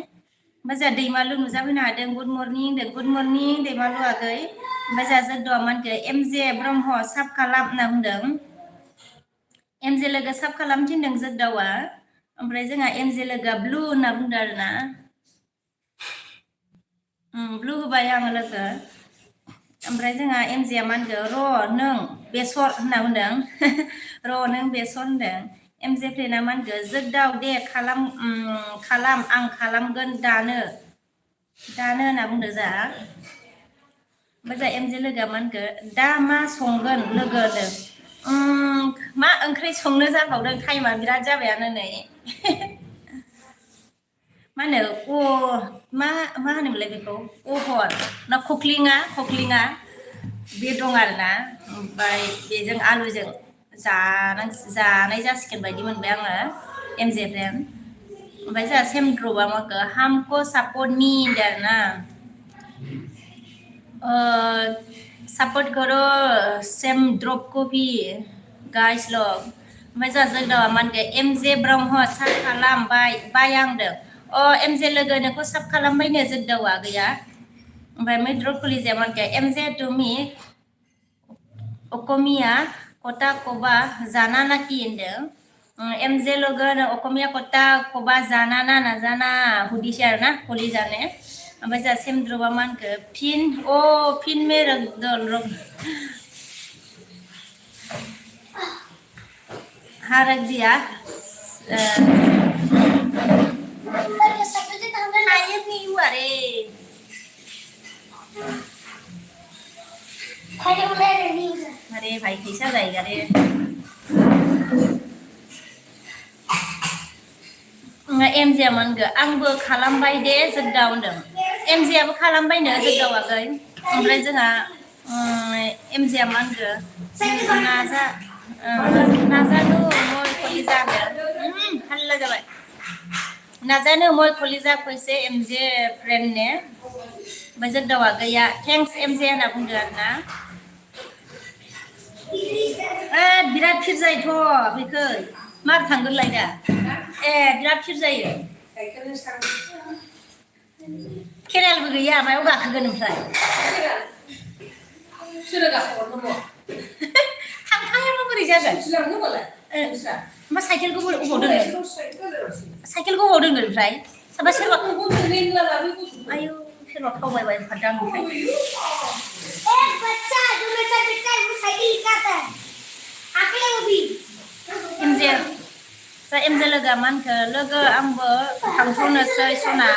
ओमफ्राय जोंहा दैमालु नुजाफैनो हादों गुड मर्निं दैमालु आगै ओमफ्राय जोंहा जोगदावा मा होनखो एमजे ब्रह्म साब खालाम होनना बुंदों एमजे लोगो साब खालाम थिनदों जोगदावा ओमफ्राय जोंहा एमजे लोगोआ ब्लु होनना बुंदों आरोना ब्लु होबाय आङो लोगो ओमफ्राय जोंहा एमजेआ मा होनदों र' नों बेसर होनना बुंदों र' नों बेसर होनदों एमजे फ्रेना मा होनखो जोगदाव दे खालाम आं खालामगोन दानो होनना बुंदों जोंहा ओमफ्राय जोंहा एमजे लोगोआ मा होनखो दा मा संगोन लोगो होनदों मा ओंख्रि संनो जाबावदों टाइमा बिराद जाबायानो नै मा होनो मा होनोमोनलाय बेखौ अहर ना खख्लिङा बे दं आरोना ओमफ्राय बेजों आलुजों जानाय जासिगोन बायदि मोनबाय आङो एमजे फ्रेन ओमफ्राय जोंहा सेमद्रपआ माखो हामको सापर्टनि होनदों आरोना सपोर्ट करो सेम ड्रप को भी गाइस लोग ओमफ्राय जोंहा जोगदावा मा होनखो एमजे ब्रह्म साब खालाम बाय आंदों एमजे लोगो नोंखौ साब खालामबायनो जोगदावा गैया ओमफ्राय मैद्रु कलिजाया मा होनखो एमजे तुमि अकमिया कटा कबा जाना नाखि होनदों एमजे लोगो अकमिया कटा कबा जाना ना नाजाना हुदिसै आरोना कलि जाने ओमफ्राय जोंहा सेमद्रपआ मा होनखो फिन मे हा रख दिया हायो नहीं हुआ रे अरे भाई कैसा जाएगा रे एमजेआ मा होनखो आंबो खालामबाय दे जोगदाव होनदों एमजेआबो खालामबायनो जोगदावाखै ओमफ्राय जोंहा एमजेआ मा होनखो नाजानो मय कलिजा हाल्ला जाबाय नाजानो मय कलिजा फैसे एमजे फ्रेन्ड ने ओमफ्राय जोगदावा गैया थेंक्स एमजे होनना बुंदो आरोना बिराद फिर जायोथ' बेखौ मार थांगोनलाय दा बिराद फिर जायो केरेलबो गैया मायाव गाखोगोन ओमफ्राय थांखायाबा बोरै जागोन ओमफ्राय साइकेलखौ अबाव दोनगोन साइकेलखौ अबाव दोनगोन ओमफ्राय सोरबा आयु सोरबा खावबायबाय फादां ओमफ्राय एमजे लोगोआ मा होनखो लोगो आंबो थांथ'नोसै सना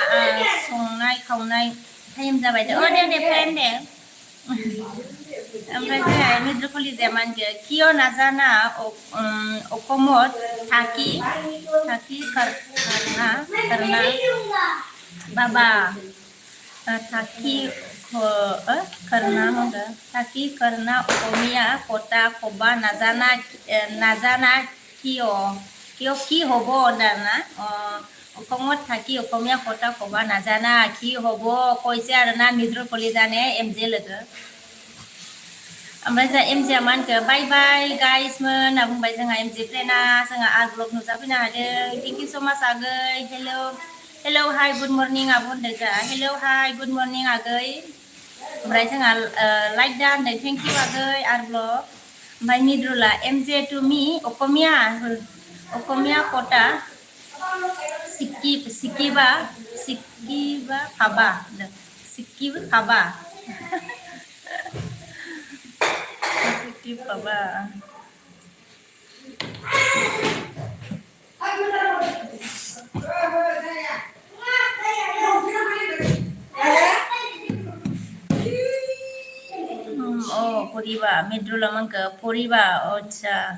संनाय खावनाय टाइम जाबाय दे दे फ्रेन्ड दे ओमफ्राय जोंहा मैद्रु कलिजाया मा होनखो किय नाजाना अकमत थाकी करना बाबा थाकी करना होनदों थाकी करना अकमिया कटा कबा नाजाना किय की हब होनदोंना अकमत थाकी अकमिया कटा कबा नाजाना की हब कइसे आरोना मैद्रु कलिजाने एमजे लोगो ओमफ्राय जोंहा एमजेआ मा होनखो बाय बाय गाइसमोन होनना बुंबाय जोंहा एमजे फ्रेन्डआ जोंहा ब्लग नुजाफैनो हादों थेंक इउ स' माच आगै हेलौ हाय गुड मर्निं आब' होनदों जोंहा हेलौ हाय गुड मर्निं आगै ओमफ्राय जोंहा लाइक दा होनदों थेंक इउ आगै ब्लग ओमफ्राय निद्रुला एमजे टुमि अकमिया कटा सिकिबा फाबा होनदों सिकिबा फाबा Baba. Poriba, Medrula Manka, Poriba, Ocha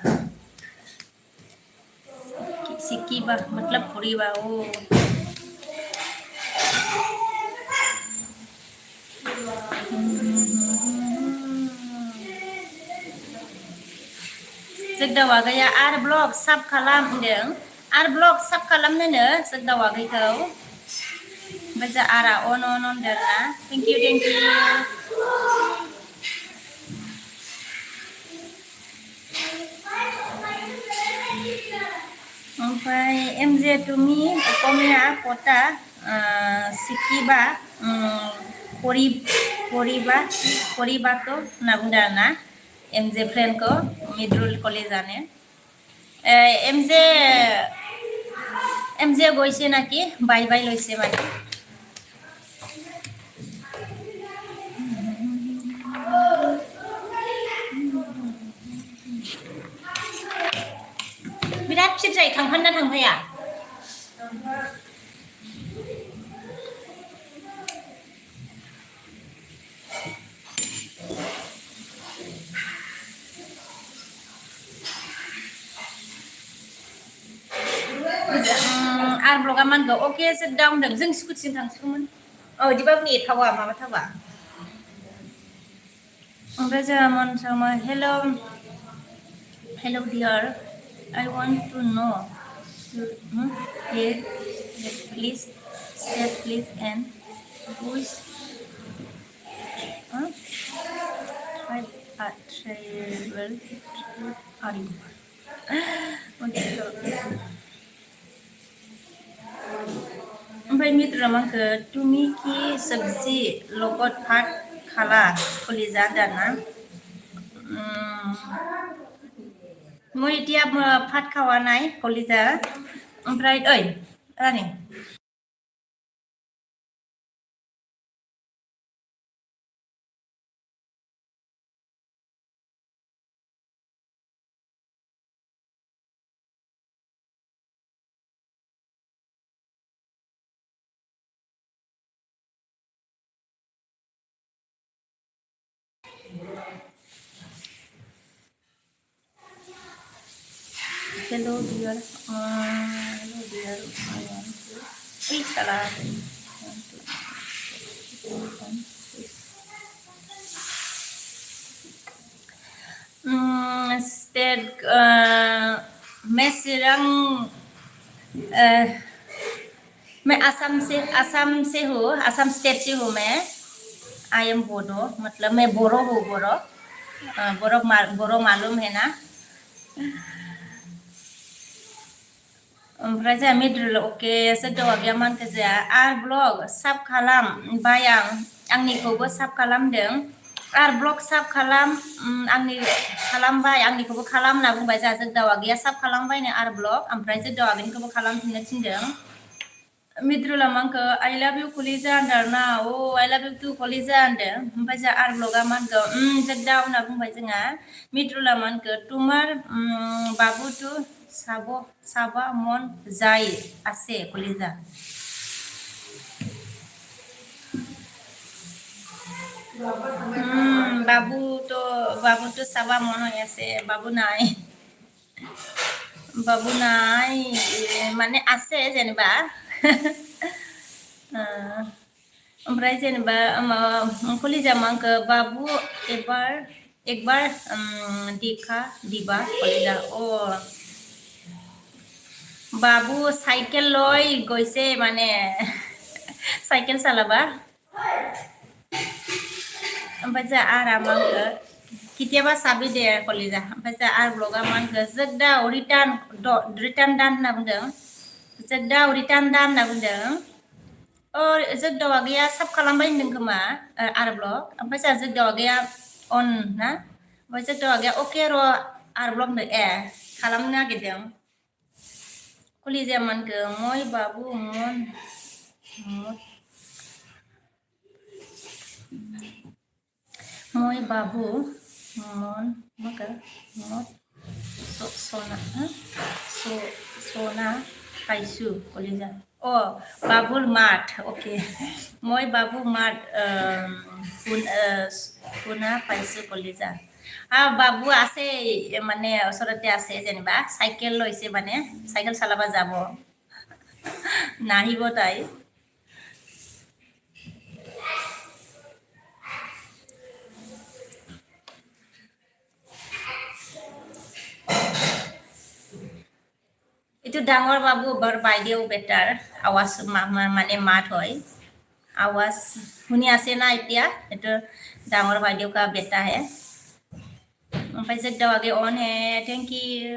Sikiba, Matlab Poriba, जोगदावा गैया ब्लग साब खालाम होनदों ब्लग साब खालामनोनो जोगदावा गैखौ ओमफ्राय जा आरा अन होनदों ना थेंक इउ ओमफ्राय एमजे तुमि अकमिया कटा सिकिबा परि परिबा परिबातो होनना बुंदों आरोना एमजे फ्रेन्डखौ मिडरुल कलेजानो एमजे एमजे গৈছে নাকি বাই বাই লৈছে মানে बिराद फिसा जायो थांफाना थांफाया आर ब्लगा मानगौ अके जों दाउनदों जों स्कुटिजों थांसिगौमोन बिदिबाबो नेथावा माबा थावा ओमफ्राय जोंहा मोनसामा hello hello dear I want to know here please step please and who's travel are you ओमफ्राय मित्र मानखो तुमी की सब्जी লগত भात खाला कलिजा दाना মই এতিয়া ভাত খাওয়া নাই কলিজা ओमफ्राय ओइ रानी hello dear hello dear I want to eat salad state मैं सिरंग मैं आसाम से हूँ आसाम स्टेट से हूँ मैं आई एम बोडो मतलब मैं बोरो हूँ बोरो बोरो मालूम है ना ओमफ्राय जोंहा मिडल अके सोरदोवा गैया मानखो जोंहा आर ब्लग साब खालाम बायां आंनिखौबो साब खालामदों आर ब्लग साब खालाम आंनि खालामबाय आंनिखौबो खालाम होनना बुंबाय जोंहा जोगदावा गैया साब खालामबायनो आर ब्लग ओमफ्राय जोगदावा गैयिखौबो खालामफिननो थिनदों मिद्रुला मानखो I love you कलिजा होनदों आरोना I love you too कलिजा होनदों ओमफ्राय जोंहा आर ब्लगा मानखो जोगदाव होनना बुंबाय जोंहा मिद्रुला मानखो तुमार बाबु तु साबा मन जाय आसे कलिजा बाबु तो साबा मन হৈ আছে बाबु নাই माने আছে जेनेबा ओमफ्राय जेनेबा कलिजा मानखो बाबु एक बार देखा दिबा कलिजा बाबु साइकेल लय গৈছে মানে साइकेल सालाबा ओमफ्राय जोंहा आरा मानखो केতিয়াबा साबि दे कलिजा ओमफ्राय जोंहा आर ब्लगा मानखो जोगदाव रिटार्न दान होनना बुंदों जोगदाव रिटार्न दान होनना बुंदों जोगदावा गैया साब खालामबाय होनदों खोमा आर ब्लग ओमफ्राय जोंहा जोगदावा गैया अन ना ओमफ्राय जोगदावा गैया अके र' आर ब्लग होनदों खालामनो नागिरदों कलिजा मानखो मय बाबु मन मय बाबु मन मका सना पाइसु कलिजा बाबुल माठ ओके मय बाबु माठ শুনা পাইছো কলিজা বাবু আছে মানে ওচৰতে আছে যেনিবা চাইকেল লৈছে মানে চাইকেল চলাব যাব নাহিব তাই এইটো ডাঙৰ বাবু বৰ বাইদেউ বেটাৰ আৱাজ মানে মাত হয় आवाज শুনি আছে না এতিয়া এটা ডাঙৰ বাইদেউ का बेटा है ओमफ्राय जोगदाव आगे ऑन है थैंक यू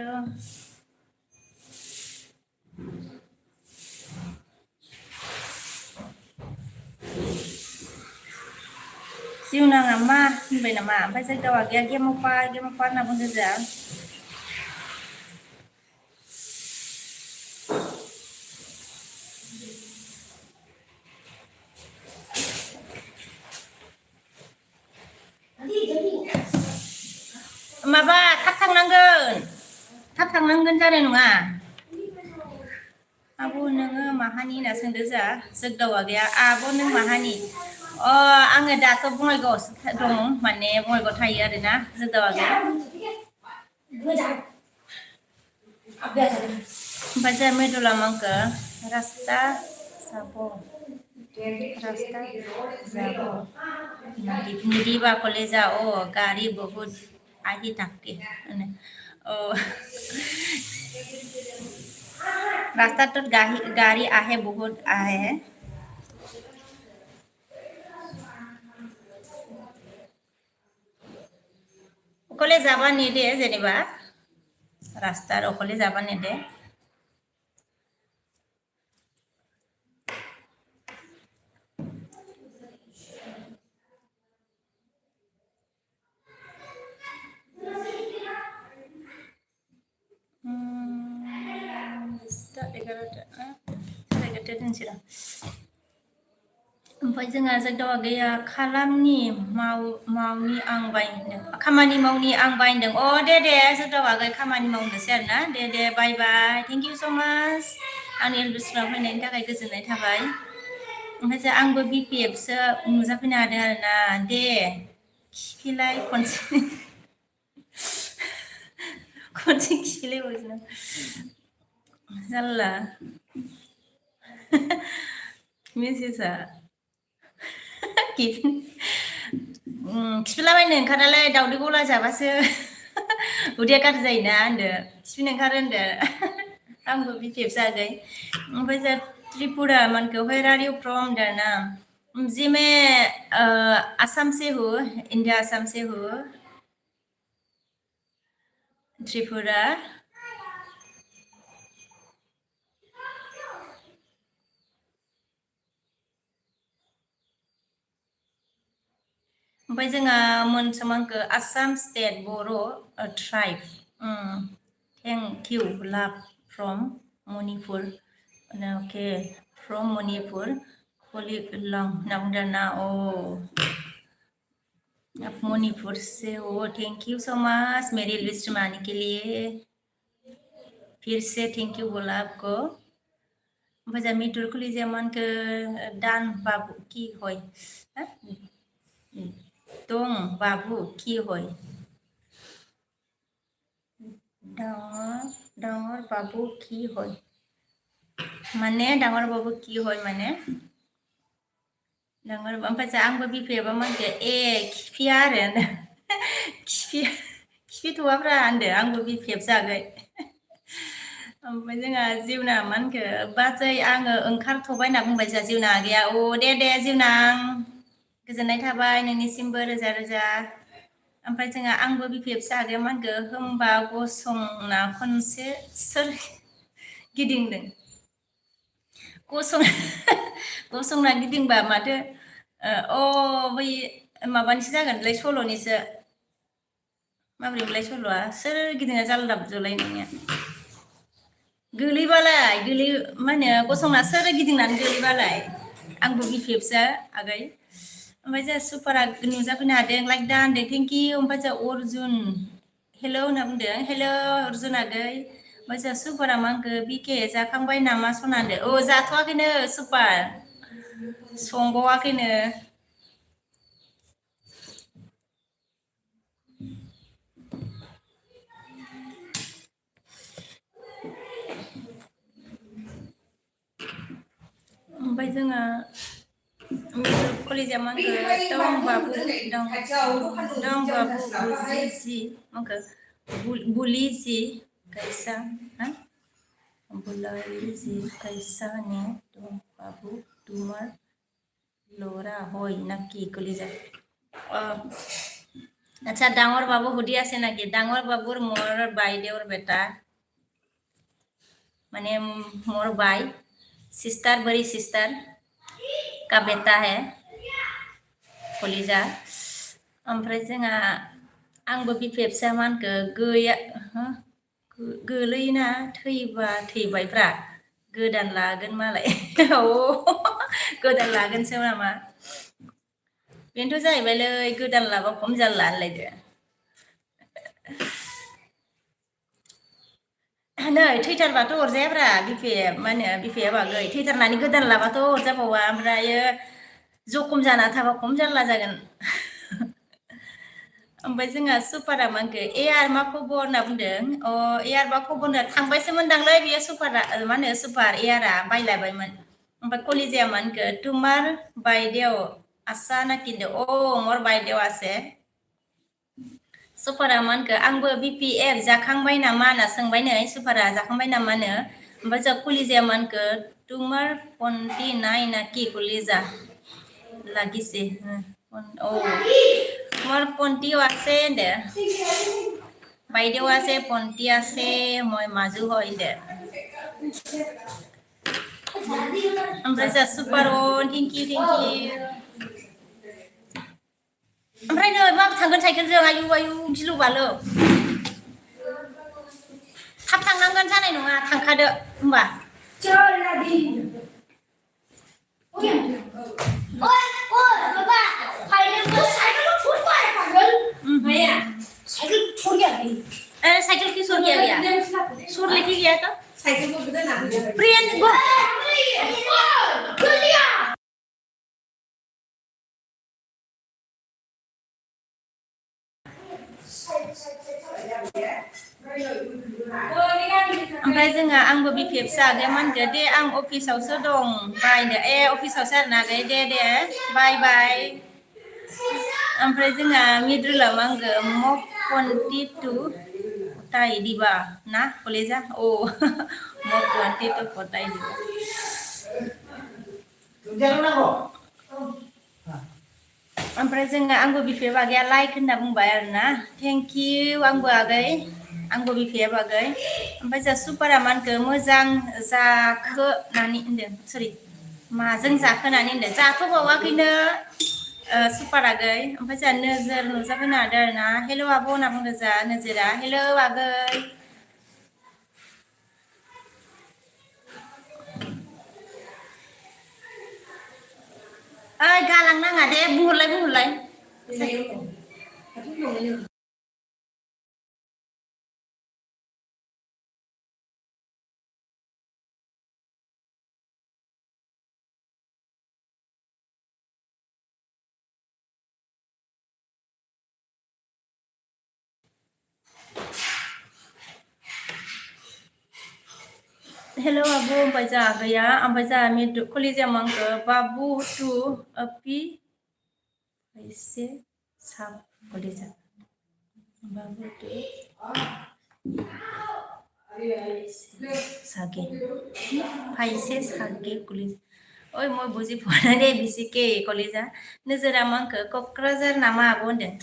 जिउनाङा मा होनबाय नामा ओमफ्राय जोगदावा गैया गेमपा होनना बुंदो जा माबा थाब थांनांगोन जानाय नङा आब' नोङो माहानि होनना सोंदो जा जोगदावा गैया आब' नों माहानि आङो दाथ' बङाइगावआवसो दं माने बङाइगावआव थायो आरोना जोगदावा गैया ओमफ्राय जोंहा मेदला मांखो रास्ता जाबो नदीबा कलेजा गाड़ी बहुत आगे तक रास्ता तो गाड़ी आहे बहुत आहे অকলে যাবা নিদে যেনিবা ৰাস্তাৰ অকলে যাবা নিদে ओमफ्राय जोंहा जोगदावा गैया खामानि मावनि आं बायदों दे जोगदावा गै खामानि मावनोसै आरोना दे बाय बाय थेंक इउ स' माच आंनि एलबिस्राव फैनायनि थाखाय गोजोननाय थाबाय ओमफ्राय आंबो BKFसो नुजाफैनो हादों आरोना दे खिफिलाय खनसे खिफिलायबावसो जारला मेसेजआ खिफिलाबायनो ओंखारालाय दावदै गला जाबासो उदैया गाज्रि जायोना होनदो खिफिनो ओंखारो होनदो आंबो BKF जागै ओमफ्राय जों त्रिपुरा मानखौ वेयर आर यू फ्रम होनदों जी मैं असम से हूँ इंडिया असम से हूँ त्रिपुरा ओमफ्राय जोंहा मोनसे मानखौ Assam state Bodo' tribe thank you लाभ फ्रम मणिपुर अके फ्रम मणिपुर कलिलं होनना बुंदों ना आप मणिपुर से हो थैंक यू सो मच मेरी लिस्ट में आने के लिए फिर से थैंक यू बोला आपको ओमफ्राय मिटुर खुलिजा मानखौ दान बाबु की हय दं बाबु की हय डाঙर बाबु की हय माने डाঙर बाबु की हय माने डाঙर ओमफ्राय आंबो BKFआ मानखौ खिफिया आरो खिफिथ'वाब्रा होनदो आंबो BKF जागै ओमफ्राय जोंहा जिउना मानखौ बाजै आङो ओंखारथ'बाय होनना बुंबाय जोंहा जिउना गैया दे जिउनां गोजोननाय थाबाय नोंनिसिमबो रोजा रोजा ओमफ्राय जोंहा आंबो BKF जागै मानखौ होमबा गसंना खनसे सोर गिदिंदों गसंना गिदिंबा माथो बै माबानिसो जागोनलै सल'निसो माबोरैमोनलाय सल'आ सोर गिदिङा जालदाब जलाय नोंनिया गोलैबालाय मा होनो गसंना सोर गिदिंनानै गोलैबालाय आंबो BKFसो आगै ओमफ्राय जोंहा सुपारा नुजाफैनो हादों लाइक दा होनदों थेंक इउ ओमफ्राय जोंहा अर्जुन हेलौ होनना बुंदों हेलौ अर्जुन आगै ओमफ्राय जोंहा सुपारा मा होनखो BK जाखांबाय नामा सना होनदों जाथ'वाखैनो सुपार संबावाखैनो ओमफ्राय जोंहा कलेजा मांखो दं बाबु दं बाबु बुजिजि मांखो बुलिजि कैसा बुलाइजि कैसा ने दं बाबु तुमार लोरा होय नाকি कलेजा अच्छा डाঙर बाबू हुडी আছে নাকি ডাঙৰ বাবুৰ মোৰ বাইদেউৰ বেটা माने मोर भाई सिस्टर बड़ी सिस्टर का बेटा है कलिजा ओमफ्राय जोंहा आंबो बिफे फिसा मानखो गैया गोलैना थैबा थैबायफ्रा गोदान लागोन मालाय औ गोदान लागोनसो नामा बेनोथ' जाहैबायलै गोदान लाबा खम जारला होनलायदो नै थैथारबाथ' अरजायाब्रा बिफे मा होनो बिफाया बागै थैथारनानै गोदान लाबाथ' अरजाबावा ओमफ्रायो जखम जाना थाबा खम जारला जागोन ओमफ्राय जोंहा सुपारा मानखो एयार मा खबर होनना बुंदों अ एयार मा खबर होनना थांबायसो मोनदांलै बेयो सुपारा मा होनो सुपार एयारा बायलायबायमोन ओमफ्राय कलिजाया मानखो तुमार बायदेव आसा ना किन्दो अ मोर बायदेव आसे सुपारा मानखो आंबो बिपिएफ जाखांबाय नामा होनना सोंबाय नै सुपारा जाखांबाय नामानो ओमफ्राय जों कलिजाया मानखो तुमार पन्टि नाय नाकि कलिजा লাগিছে औ मोर पन्टियाव আছে होनदो বাইদেউ আছে पन्टि আছে মই মাজु হয় होनदो ओमफ्राय जा सुपार थेंक इउ ओमफ्राय नै मा थांगोन साइकेलजों आयु आयु गिलु बालु थाब थांनांगोन जानाय नङा थांखादो होमबा साइकिल की सोर गया सोर लेके गया तो साइकिल को किधर ना प्रियन गो ओमफ्राय जोंहा आंबो बिफे फिसा आगै मानगो दे आं अफिसावसो दं बायदो अफिसावसो आरो ना आगै दे बाय बाय ओमफ्राय जोंहा मिद्रुला मांगो मक पन्टि टु ताई दिबा ना कलेजा ओ मक पन्टि टु ताई दिबा ओमफ्राय जोङो आंबो बिफे बागैया लाइक होनना बुंबाय आरोना थेंक इउ आंबो आगै आंबो बिफाया बागै ओमफ्राय जों सुपारा मानखो मोजां जाखो होननानै होनदों सरि माजों जाखो होननानै होनदों जाथ'बावाखैनो सुपार आगै ओमफ्राय जोंहा नोजोर नुजाफैनो हादों आरोना हेल' आब' होनना बुंदों जा नोजोरा हेल' आगै ओइ गालांनाङा दे बुंहरलाय हेल' आब' ओमफ्राय जा आगैया ओमफ्राय जा मिद्रु कलेजा मांखो बाबु टु अपि एसे साब कलेजा बाबु टु सागे फाइसे सागे कलेजा ओइ मैं बुझि पोवा दे बिसिके कलेजा नोजोरा मांखो क'क्राझार नामा आब' होनदों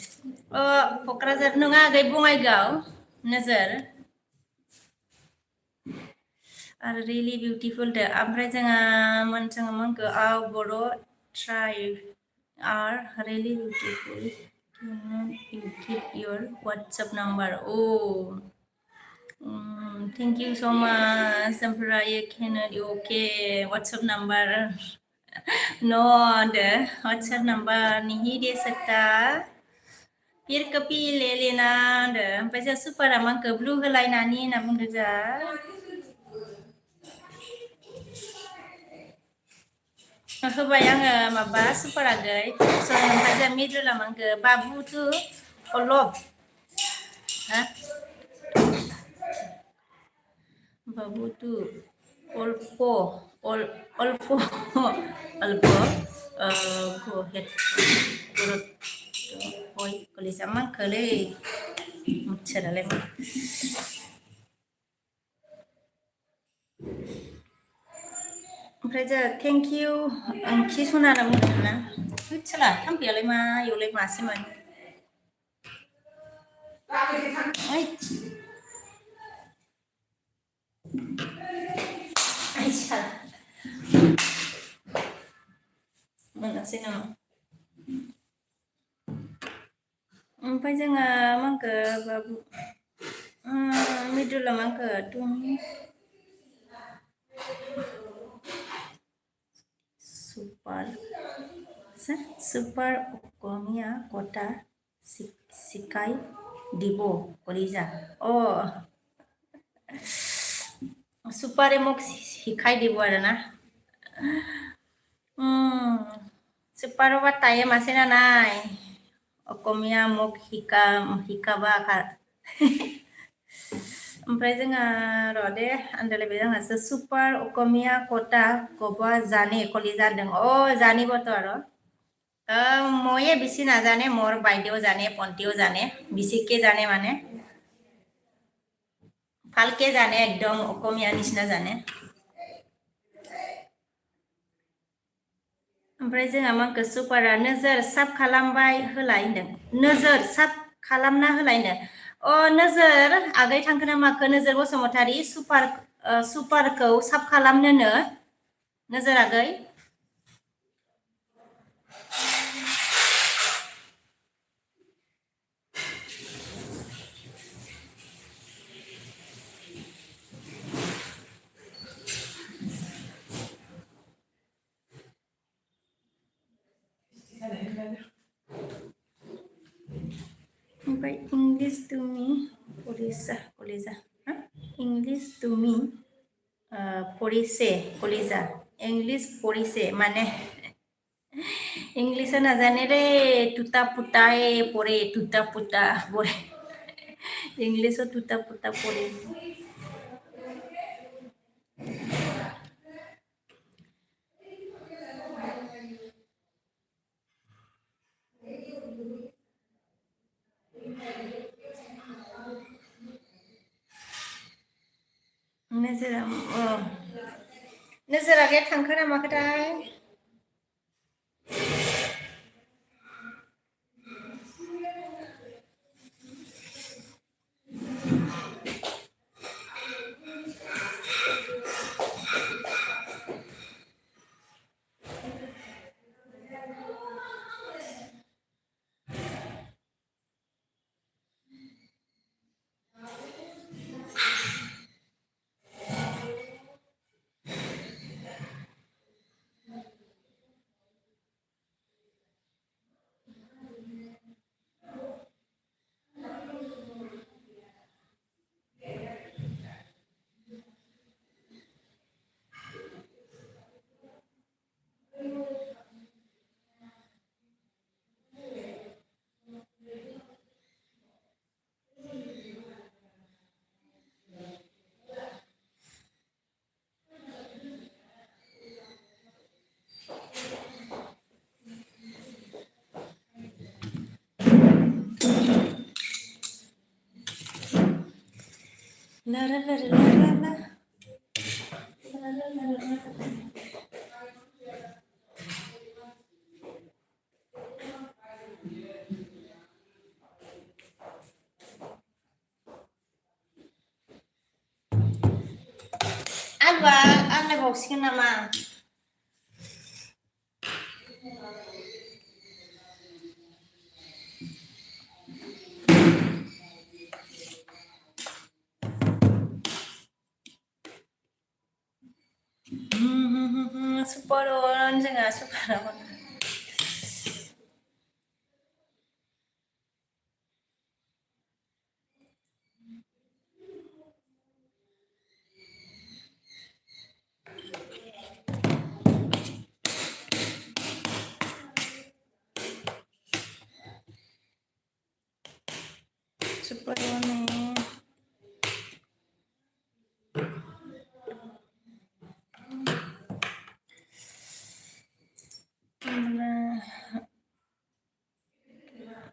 क'क्राझार नङा आगै बङाइगाव नोजोर आरो रियलि बिउटिफुल दे ओमफ्राय जोङो मांखो Bodo' tribe are really beautiful you keep your WhatsApp number thank you so much ओमफ्राय okay WhatsApp number no the WhatsApp number नहीं दे सकता फिर कपि ले लेना ओमफ्राय जा सुपारा मांखो ब्लु होलायनानै होनना बुंदों जा होबाय आङो माबा सुपार आगै ओमफ्राय जा मिद्रुला मांखो बाबु टु अलप हा बाबु टु अल्प गय कलेजा मांखोलै सोरालाय मा ओमफ्राय जा थेंक इउ ओंथि सना होनना बुंदों ना सोला थाम्फैयालाय मा इयावलाय मासेमोन मोनासै नामा ओमफ्राय जोङो मांखो बाबु मिदुला मांखो तुमि super অসমীয়া কথা শিকাই দিব কলিজা সুপাৰে মোক শিকাই দিব আৰু না সুপাৰৰ পৰা টাইম আছে না নাই অসমীয়া মোক শিকাবা ओमफ्राय जोंहा र' दे आन्दायलायबाय जोंहासो सुपार अकमिया कथा कबा जाने कलि जादों জানিবতো আৰু ময়ে বেছি নাজানে মোৰ বাইদেউ জানে পন্তীও জানে বেছিকে জানে মানে ভালকে জানে একদম অসমীয়া নিচিনা জানে ओमफ्राय जोंहा माखो सुपारा नोजोर साब खालामबाय होलाय होनदों नोजोर साब खालामना होलाय होनदों नोजोर आगै थांखो ना माखो नोजोर बसुमतारी सुपारखौ साब खालामनोनो नोजोर आगै ओमफ्राय इंलिश तुमि कलिजा इंलिश तुमि पढ़िसे कलिजा इंलिश पढ़िसे माने इंग्लिश नाजाने रे तुता पुता पढ़े तुता पुता पढ़े इंग्लिश तुता पुता पढ़े नोजोरा गैया थांखो ना माखोथाय La la la la la la. La la la la la. Alba, आंलाय बावसिगोन नामा? सुपारन जोंहा सुपाराव सुपारन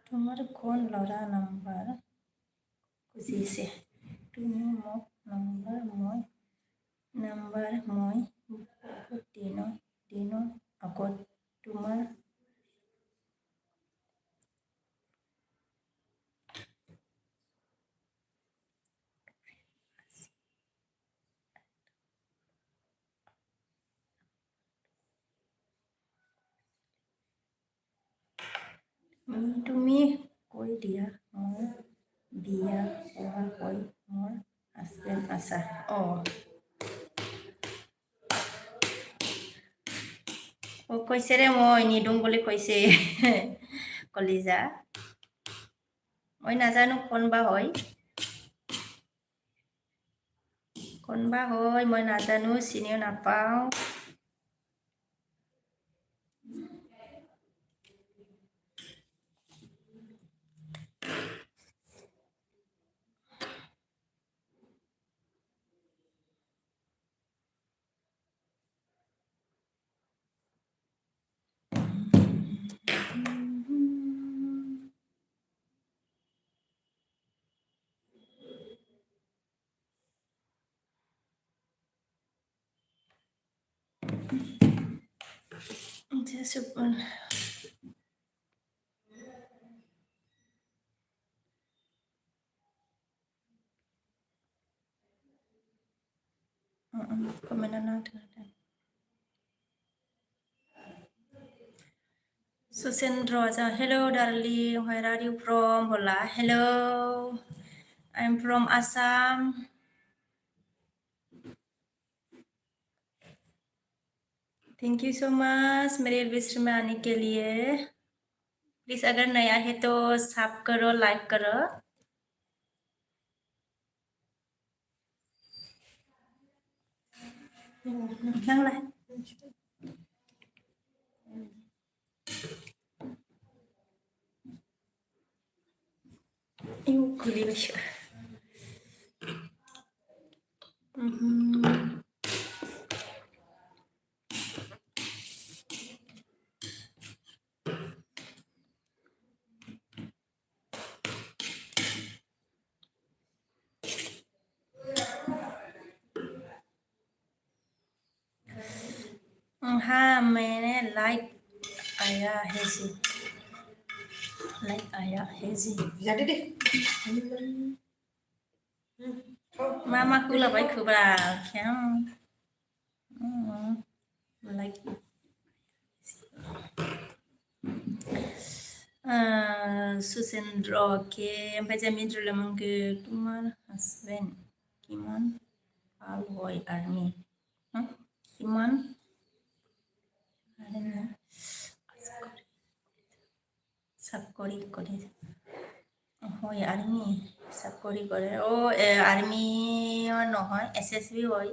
तुम्हारे कौन लड़ा नंबर खुशी से তুমি মোক নম্বৰ মই বহুত দিনৰ আগত তোমাৰ তুমি कोई dia or dia or कोई or husband asa. Oh. কৈছে ৰে মই নিদোং বুলি কৈছে কলিজা মই নাজানো কোনবা হয় মই নাজানো চিনিও নাপাওঁ Susendro, hello darling, where are you from? Hola, hello. I'm from Assam. Thank you so much मेरे विश्व में आने के लिए प्लीज अगर नया है तो सब्सक्राइब करो लाइक करोนั่งเลยอิวคุลีไปเชอะहाँ मैंने लाइक आया है जी लाइक आया है जी
Jadi deh.
मामा कुला भाई खुबरा क्या लाइक Susendro के ओमफ्राय जे मिन्ट्रुले मंगे तुमार हस्बेंड किमान पालवय आर्मी किमान চাকৰি কৰে হয় আৰ্মি চাকৰি কৰে আৰ্মি নহয় SSB হয়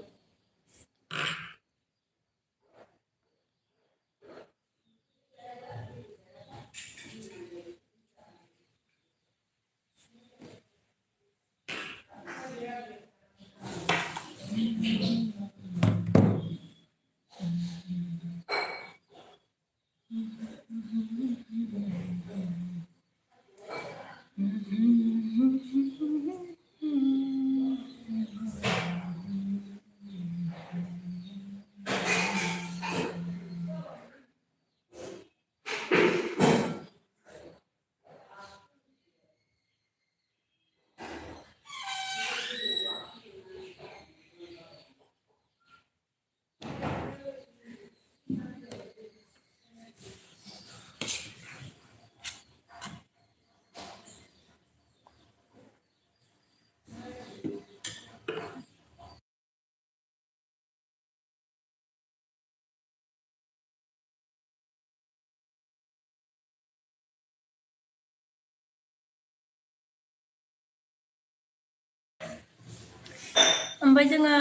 ओमफ्राय जोङो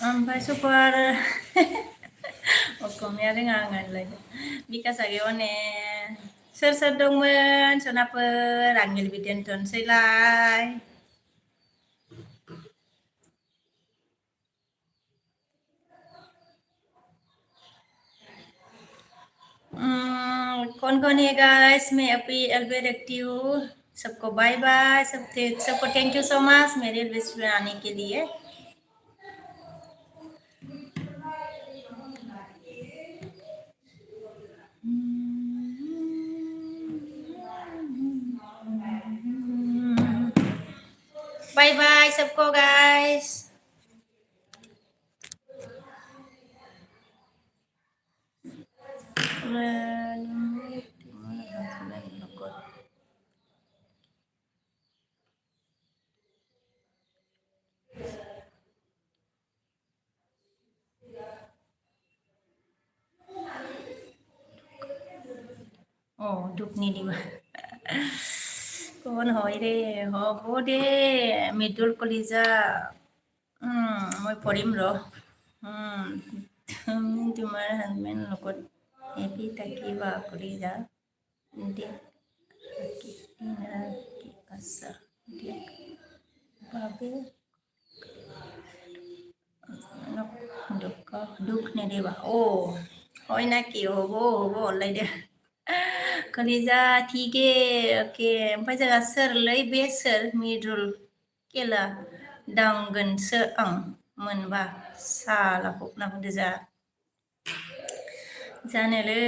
ओमफ्राय सुपार असमिया रोङा आङोलाय बिकास आगेवने सोर सोर दंमोन सनाफोर आंनिल बिदेनथनसैलाय कौन है गाइस मैं अभी एल्बेट एक्टिव सबको बाय बाय सबको थैंक यू सो मच मेरे विश्व में आने के लिए बाय बाय सबको गाइस दुखनि दिमा कौन হয় रे হ'ব দে মৃদুল কলিজা মই পঢ়িম ৰ তুমি তোমাৰ হাজবেণ্ড লগত হেপী থাকিবা কলিজা দিন ৰাতি আছা বাবে দুখ নেদিবা হয় নাকি হ'ব হलाय दे कलिजा थिगे ओके ओमफ्राय जोंहा सोरलै बे सोर मिदुल केला दांगोनसो आं मोनबा सालाखौ ना बुंदो जा जानोलै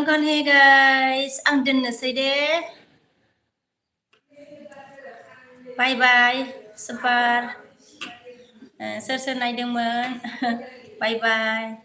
कन हे गाइस आं दोननोसै दे बाय बाय सुपार सोर सोर नायदोंमोन बाय बाय